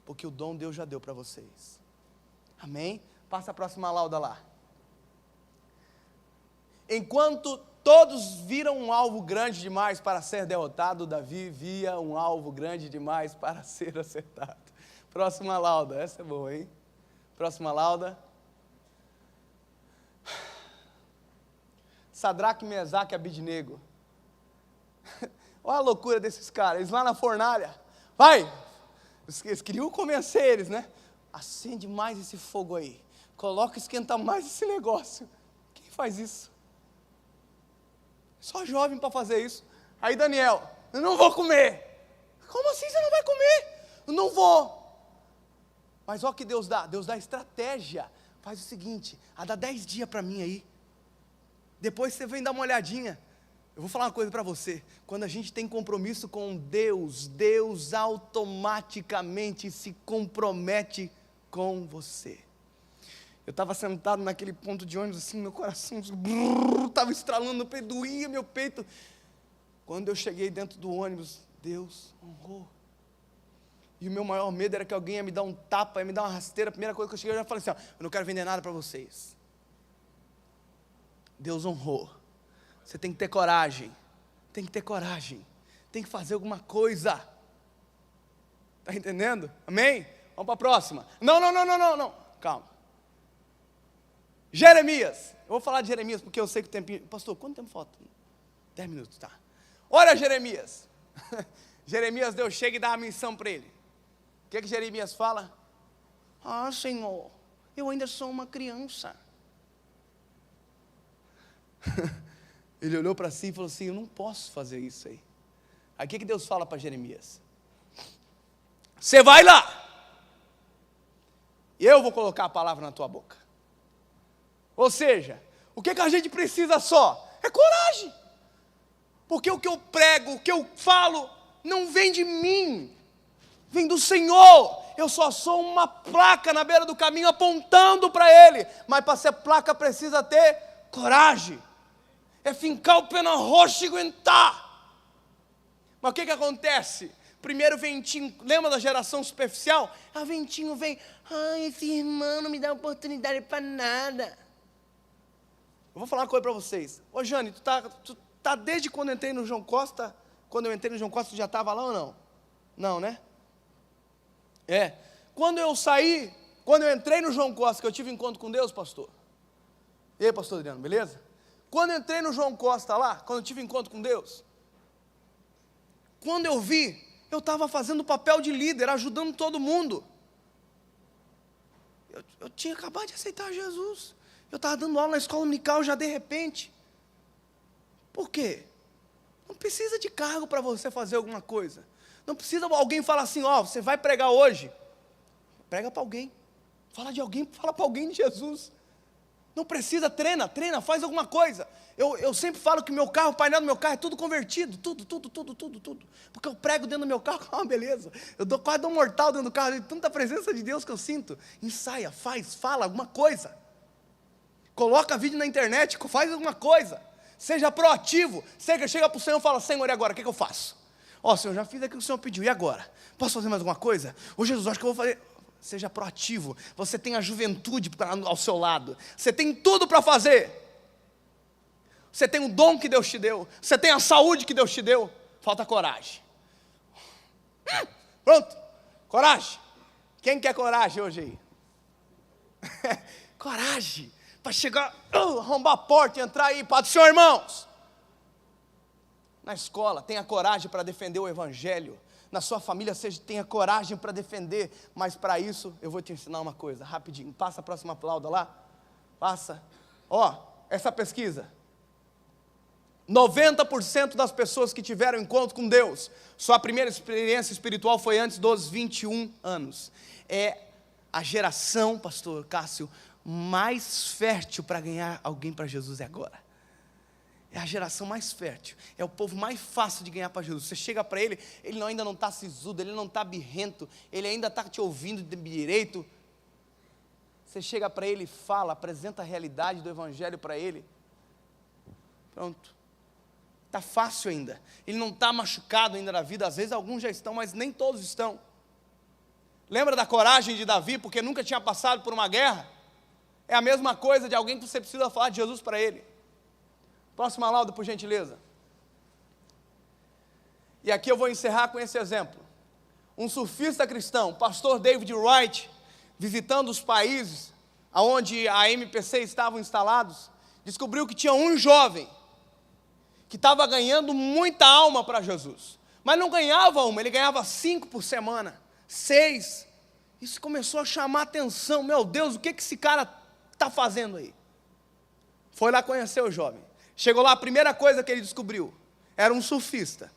porque o dom Deus já deu para vocês. Amém? Passa a próxima lauda lá. Enquanto todos viram um alvo grande demais para ser derrotado, Davi via um alvo grande demais para ser acertado. Próxima lauda, essa é boa, hein? Próxima lauda. Sadraque, Mesaque e Abednego. Olha a loucura desses caras, eles lá na fornalha. Vai! Eles queriam convencer eles, né? Acende mais esse fogo aí. Coloca, esquenta mais esse negócio. Quem faz isso? Só jovem para fazer isso. Aí Daniel, eu não vou comer. Como assim você não vai comer? Eu não vou. Mas olha o que Deus dá estratégia. Faz o seguinte, dá 10 dias para mim aí. Depois você vem dar uma olhadinha. Eu vou falar uma coisa para você. Quando a gente tem compromisso com Deus, Deus automaticamente se compromete com você. Eu estava sentado naquele ponto de ônibus, assim, meu coração estava estralando no peito, doía meu peito. Quando eu cheguei dentro do ônibus, Deus honrou. E o meu maior medo era que alguém ia me dar um tapa, ia me dar uma rasteira. A primeira coisa que eu cheguei, eu já falei assim, eu não quero vender nada para vocês. Deus honrou. Você tem que ter coragem. Tem que ter coragem. Tem que fazer alguma coisa. Está entendendo? Amém? Vamos para a próxima. Não. Calma. Jeremias. Eu vou falar de Jeremias porque eu sei que o tempo... Pastor, quanto tempo falta? 10 minutos, tá. Olha Jeremias. Jeremias, Deus chega e dá a missão para ele. O que Jeremias fala? Senhor, eu ainda sou uma criança. Ele olhou para si e falou assim, eu não posso fazer isso aí. Aí o que Deus fala para Jeremias? Você vai lá. Eu vou colocar a palavra na tua boca. Ou seja, o que a gente precisa só? É coragem. Porque o que eu prego, o que eu falo, não vem de mim. Vem do Senhor. Eu só sou uma placa na beira do caminho apontando para Ele. Mas para ser placa precisa ter coragem. É fincar o pé na rocha e aguentar. Mas o que acontece? Primeiro ventinho, lembra da geração superficial? A ventinho vem, esse irmão não me dá oportunidade para nada. Eu vou falar uma coisa para vocês. Ô Jane, tu tá desde quando eu entrei no João Costa? Quando eu entrei no João Costa, tu já estava lá ou não? Não, né? Quando eu entrei no João Costa, que eu tive encontro com Deus, pastor. E aí, pastor Adriano, beleza? Quando eu entrei no João Costa lá, quando eu tive encontro com Deus, quando eu vi, eu estava fazendo o papel de líder, ajudando todo mundo. Eu tinha acabado de aceitar Jesus. Eu estava dando aula na escola dominical já de repente. Por quê? Não precisa de cargo para você fazer alguma coisa. Não precisa alguém falar assim, você vai pregar hoje. Prega para alguém. Fala de alguém, fala para alguém de Jesus. Não precisa, treina, faz alguma coisa. Eu sempre falo que o painel do meu carro é tudo convertido, tudo. Porque eu prego dentro do meu carro, é uma beleza. Eu quase dou um mortal dentro do carro, de tanta presença de Deus que eu sinto. Ensaia, fala alguma coisa. Coloca vídeo na internet, faz alguma coisa. Seja proativo. Chega para o Senhor e fala, Senhor, e agora, o que eu faço? Senhor, já fiz aquilo que o Senhor pediu, e agora? Posso fazer mais alguma coisa? Jesus, acho que eu vou fazer... Seja proativo, você tem a juventude ao seu lado, você tem tudo para fazer. você tem o dom que Deus te deu, você tem a saúde que Deus te deu, falta coragem. Pronto, coragem. Quem quer coragem hoje aí? Coragem, para chegar, arrombar a porta e entrar aí, Pai do Senhor, irmãos. Na escola, tenha coragem para defender o Evangelho. Na sua família, tenha coragem para defender. Mas para isso, eu vou te ensinar uma coisa, rapidinho. Passa a próxima aplauda lá. Passa. Essa pesquisa. 90% das pessoas que tiveram encontro com Deus, sua primeira experiência espiritual foi antes dos 21 anos. É a geração, pastor Cássio, mais fértil para ganhar alguém para Jesus é agora. É a geração mais fértil, é o povo mais fácil de ganhar para Jesus. Você chega para ele, ele ainda não está sisudo, ele não está birrento, ele ainda está te ouvindo de direito. Você chega para ele e fala, apresenta a realidade do Evangelho para ele. Pronto. Está fácil ainda, ele não está machucado ainda na vida, às vezes alguns já estão, mas nem todos estão. Lembra da coragem de Davi, porque nunca tinha passado por uma guerra? É a mesma coisa de alguém que você precisa falar de Jesus para ele. Próxima lauda, por gentileza. E aqui eu vou encerrar com esse exemplo. Um surfista cristão, pastor David Wright, visitando os países onde a MPC estavam instalados, descobriu que tinha um jovem que estava ganhando muita alma para Jesus, mas não ganhava uma, ele ganhava 5 por semana, 6, isso começou a chamar a atenção, meu Deus, o que esse cara está fazendo aí? Foi lá conhecer o jovem, chegou lá, a primeira coisa que ele descobriu, era um surfista,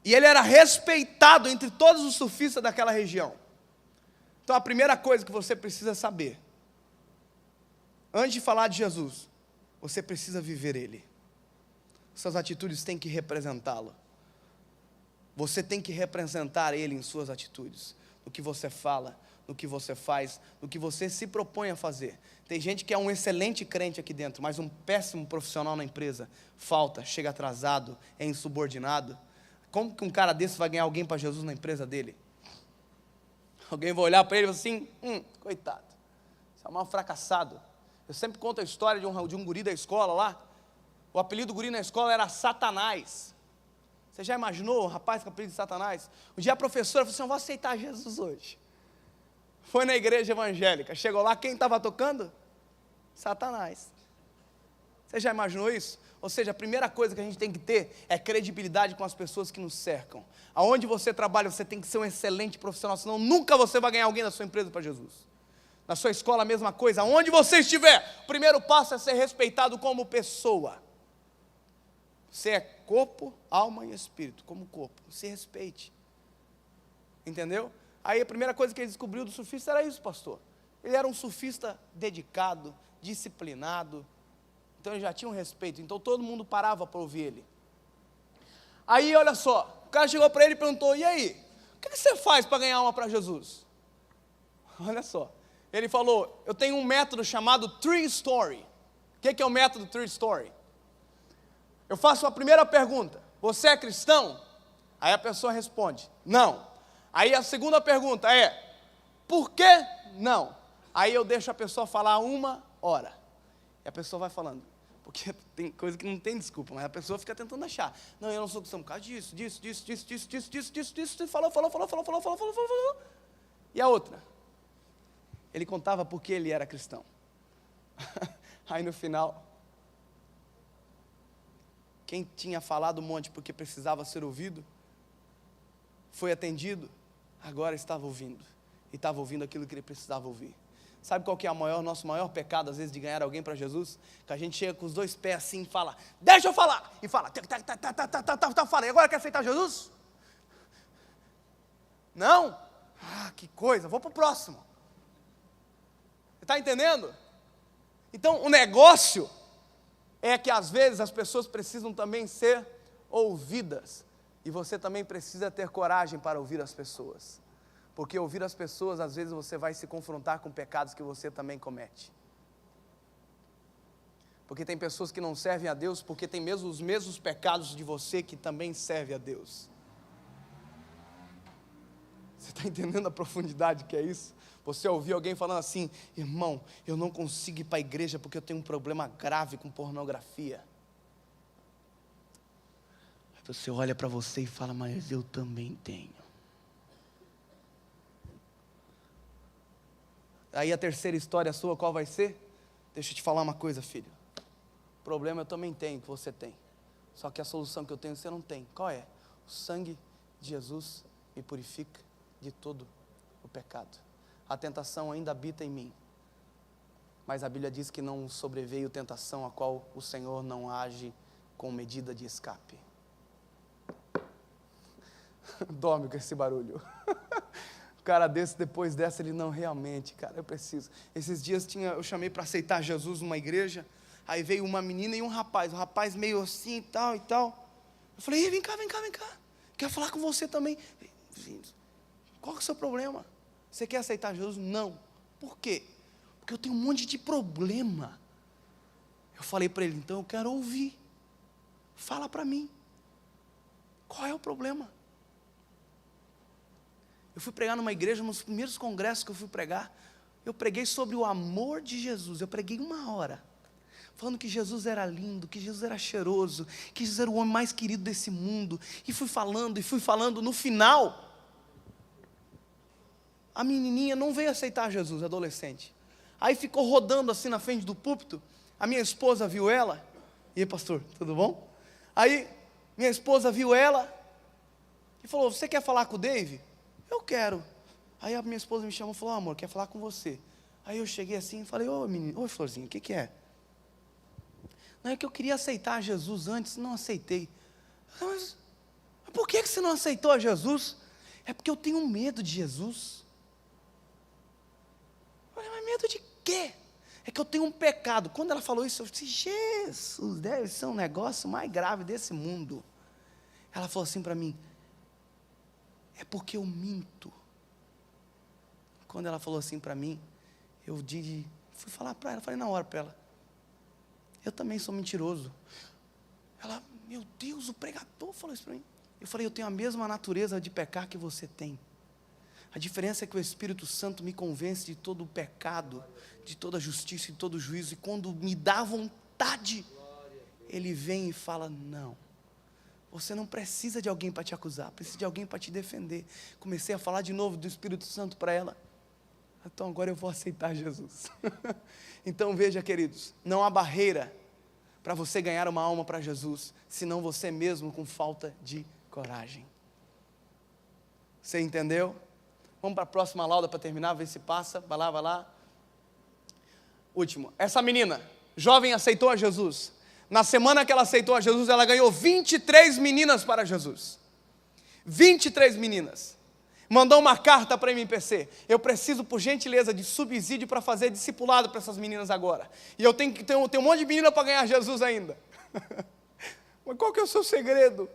e ele era respeitado entre todos os surfistas daquela região. Então a primeira coisa que você precisa saber, antes de falar de Jesus, você precisa viver Ele. Suas atitudes têm que representá-lo. Você tem que representar Ele em suas atitudes, no que você fala, no que você faz, no que você se propõe a fazer. Tem gente que é um excelente crente aqui dentro, mas um péssimo profissional na empresa, falta, chega atrasado, é insubordinado. Como que um cara desse vai ganhar alguém para Jesus na empresa dele? Alguém vai olhar para ele e falar assim, coitado, você é um mal fracassado. Eu sempre conto a história de um guri da escola lá. O apelido do guri na escola era Satanás. Você já imaginou o rapaz com o apelido de Satanás? Um dia a professora falou assim, eu vou aceitar Jesus hoje. Foi na igreja evangélica, chegou lá, quem estava tocando? Satanás. Você já imaginou isso? Ou seja, a primeira coisa que a gente tem que ter é credibilidade com as pessoas que nos cercam. Aonde você trabalha, você tem que ser um excelente profissional, senão nunca você vai ganhar alguém na sua empresa para Jesus. Na sua escola a mesma coisa, aonde você estiver, o primeiro passo é ser respeitado como pessoa. Você é corpo, alma e espírito, como corpo, se respeite. Entendeu? Aí a primeira coisa que ele descobriu do surfista era isso, pastor. Ele era um surfista dedicado, disciplinado, então ele já tinha um respeito, então todo mundo parava para ouvir ele. Aí olha só, o cara chegou para ele e perguntou, e aí, o que você faz para ganhar alma para Jesus? Olha só, ele falou, eu tenho um método chamado Tree Story. O que é o método Tree Story? Eu faço a primeira pergunta, você é cristão? Aí a pessoa responde, não. Aí a segunda pergunta é, por que não? Aí eu deixo a pessoa falar 1 hora. E a pessoa vai falando, porque tem coisa que não tem desculpa, mas a pessoa fica tentando achar. Não, eu não sou cristão por causa disso, e falou. E a outra? Ele contava por que ele era cristão. Aí no final, quem tinha falado um monte porque precisava ser ouvido, foi atendido, agora estava ouvindo. E estava ouvindo aquilo que ele precisava ouvir. Sabe qual que é nosso maior pecado, às vezes, de ganhar alguém para Jesus? Que a gente chega com os 2 pés assim e fala, deixa eu falar! E fala, fala, e agora quer aceitar Jesus? Não? Ah, que coisa, vou para o próximo. Você está entendendo? Então, o negócio é que às vezes as pessoas precisam também ser ouvidas. E você também precisa ter coragem para ouvir as pessoas. Porque ouvir as pessoas, às vezes você vai se confrontar com pecados que você também comete. Porque tem pessoas que não servem a Deus, porque tem mesmo os mesmos pecados de você que também serve a Deus. Você está entendendo a profundidade que é isso? Você ouvir alguém falando assim: irmão, eu não consigo ir para a igreja porque eu tenho um problema grave com pornografia. Aí você olha para você e fala: mas eu também tenho. Aí a terceira história sua, qual vai ser? Deixa eu te falar uma coisa, filho. Problema eu também tenho, que você tem. Só que a solução que eu tenho, você não tem. Qual é? O sangue de Jesus me purifica de todo o pecado. A tentação ainda habita em mim. Mas a Bíblia diz que não sobreveio tentação a qual o Senhor não age com medida de escape. Dorme com esse barulho. O cara desse, depois dessa, ele não, realmente, cara, eu preciso. Esses dias eu chamei para aceitar Jesus numa igreja, aí veio uma menina e um rapaz meio assim e tal e tal. Eu falei: ei, vem cá, quero falar com você também. Qual que é o seu problema? Você quer aceitar Jesus? Não. Por quê? Porque eu tenho um monte de problema. Eu falei para ele: então eu quero ouvir. Fala para mim. Qual é o problema? Eu fui pregar numa igreja, nos primeiros congressos que eu fui pregar, eu preguei sobre o amor de Jesus. Eu preguei 1 hora, falando que Jesus era lindo, que Jesus era cheiroso, que Jesus era o homem mais querido desse mundo. E fui falando, no final, a menininha não veio aceitar Jesus, adolescente. Aí ficou rodando assim na frente do púlpito, a minha esposa viu ela. E aí, pastor, tudo bom? Aí, minha esposa viu ela e falou: você quer falar com o Dave? Eu quero. Aí a minha esposa me chamou e falou: amor, quer falar com você. Aí eu cheguei assim e falei: ô menino, oi florzinha, o que é? Não, é que eu queria aceitar Jesus antes, não aceitei. Mas por que você não aceitou a Jesus? É porque eu tenho medo de Jesus. Eu falei: mas medo de quê? É que eu tenho um pecado. Quando ela falou isso, eu disse: Jesus, deve ser um negócio mais grave desse mundo. Ela falou assim para mim: é porque eu minto. Quando ela falou assim para mim, eu fui falar para ela, falei na hora para ela: eu também sou mentiroso. Ela: meu Deus, o pregador falou isso para mim. Eu falei: eu tenho a mesma natureza de pecar que você tem. A diferença é que o Espírito Santo me convence de todo o pecado, de toda a justiça e de todo o juízo. E quando me dá vontade, Ele vem e fala: não. Você não precisa de alguém para te acusar, precisa de alguém para te defender. Comecei a falar de novo do Espírito Santo para ela. Então agora eu vou aceitar Jesus. Então veja, queridos, não há barreira para você ganhar uma alma para Jesus, senão você mesmo com falta de coragem. Você entendeu? Vamos para a próxima lauda para terminar, ver se passa. Vai lá. Último, essa menina, jovem, aceitou a Jesus. Na semana que ela aceitou a Jesus, ela ganhou 23 meninas para Jesus. 23 meninas. Mandou uma carta para a MPC: eu preciso, por gentileza, de subsídio para fazer discipulado para essas meninas agora. E eu tenho um monte de menina para ganhar Jesus ainda. Mas qual que é o seu segredo?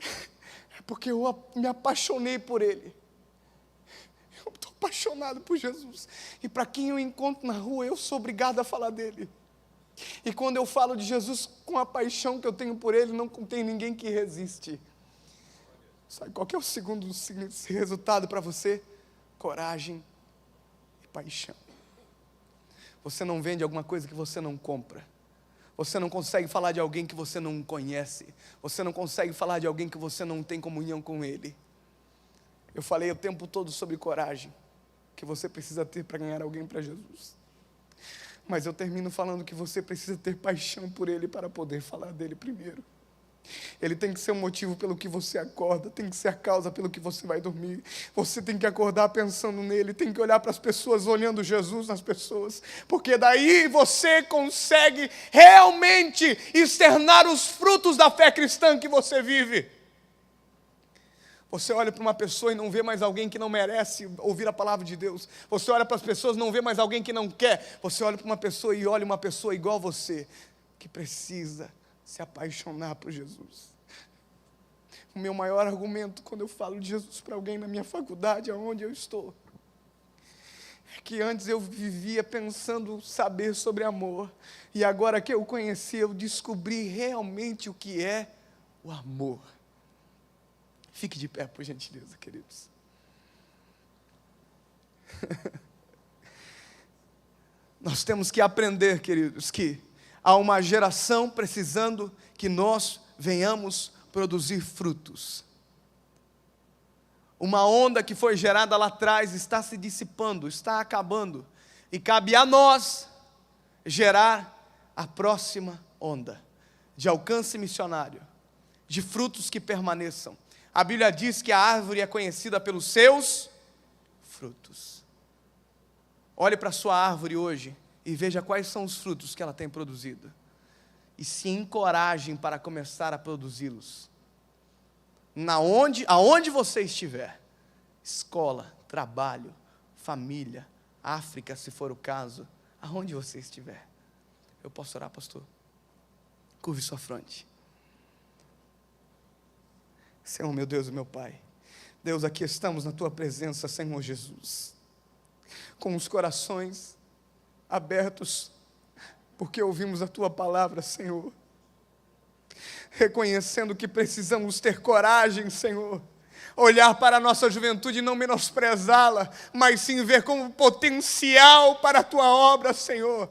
É porque eu me apaixonei por Ele. Eu estou apaixonado por Jesus. E para quem eu encontro na rua, eu sou obrigado a falar dele. E quando eu falo de Jesus com a paixão que eu tenho por Ele, não tem ninguém que resiste. Sabe qual que é o segundo resultado para você? Coragem e paixão. Você não vende alguma coisa que você não compra. Você não consegue falar de alguém que você não conhece. Você não consegue falar de alguém que você não tem comunhão com Ele. Eu falei o tempo todo sobre coragem, que você precisa ter para ganhar alguém para Jesus. Mas eu termino falando que você precisa ter paixão por Ele para poder falar dele primeiro. Ele tem que ser o motivo pelo que você acorda, tem que ser a causa pelo que você vai dormir. Você tem que acordar pensando nele, tem que olhar para as pessoas, olhando Jesus nas pessoas, porque daí você consegue realmente externar os frutos da fé cristã que você vive. Você olha para uma pessoa e não vê mais alguém que não merece ouvir a palavra de Deus. Você olha para as pessoas e não vê mais alguém que não quer. Você olha para uma pessoa e olha uma pessoa igual a você, que precisa se apaixonar por Jesus. O meu maior argumento quando eu falo de Jesus para alguém na minha faculdade, aonde eu estou, é que antes eu vivia pensando saber sobre amor. E agora que eu conheci, eu descobri realmente o que é o amor. Fique de pé, por gentileza, queridos. Nós temos que aprender, queridos, que há uma geração precisando que nós venhamos produzir frutos. Uma onda que foi gerada lá atrás está se dissipando, está acabando. E cabe a nós gerar a próxima onda de alcance missionário, de frutos que permaneçam. A Bíblia diz que a árvore é conhecida pelos seus frutos. Olhe para a sua árvore hoje e veja quais são os frutos que ela tem produzido. E se encorajem para começar a produzi-los. Aonde você estiver, escola, trabalho, família, África, se for o caso, aonde você estiver. Eu posso orar, pastor? Curve sua fronte. Senhor, meu Deus e meu Pai, Deus, aqui estamos na Tua presença, Senhor Jesus, com os corações abertos, porque ouvimos a Tua palavra, Senhor, reconhecendo que precisamos ter coragem, Senhor, olhar para a nossa juventude e não menosprezá-la, mas sim ver como potencial para a Tua obra, Senhor.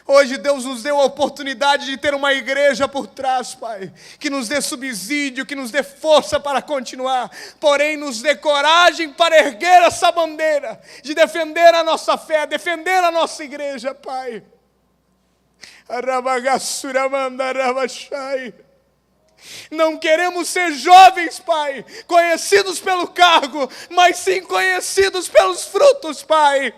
Hoje Deus nos deu a oportunidade de ter uma igreja por trás, Pai, que nos dê subsídio, que nos dê força para continuar, porém nos dê coragem para erguer essa bandeira, de defender a nossa fé, defender a nossa igreja, Pai. Não queremos ser jovens, Pai, conhecidos pelo cargo, mas sim conhecidos pelos frutos, Pai.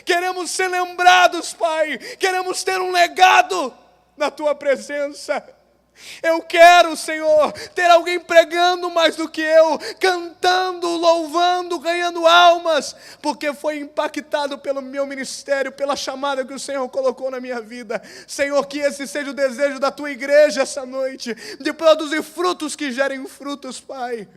Queremos ser lembrados, Pai. Queremos ter um legado na Tua presença. Eu quero, Senhor, ter alguém pregando mais do que eu, cantando, louvando, ganhando almas, porque foi impactado pelo meu ministério, pela chamada que o Senhor colocou na minha vida. Senhor, que esse seja o desejo da Tua igreja essa noite, de produzir frutos que gerem frutos, Pai.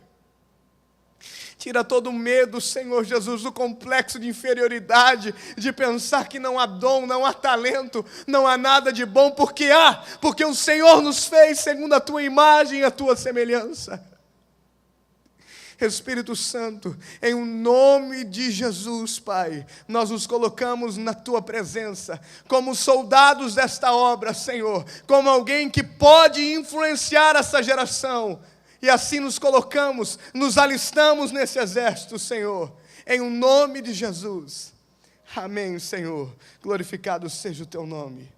Tira todo o medo, Senhor Jesus, do complexo de inferioridade, de pensar que não há dom, não há talento, não há nada de bom, porque o Senhor nos fez segundo a Tua imagem e a Tua semelhança. Espírito Santo, em o nome de Jesus, Pai, nós nos colocamos na Tua presença, como soldados desta obra, Senhor, como alguém que pode influenciar essa geração. E assim nos colocamos, nos alistamos nesse exército, Senhor, em o nome de Jesus. Amém, Senhor. Glorificado seja o Teu nome.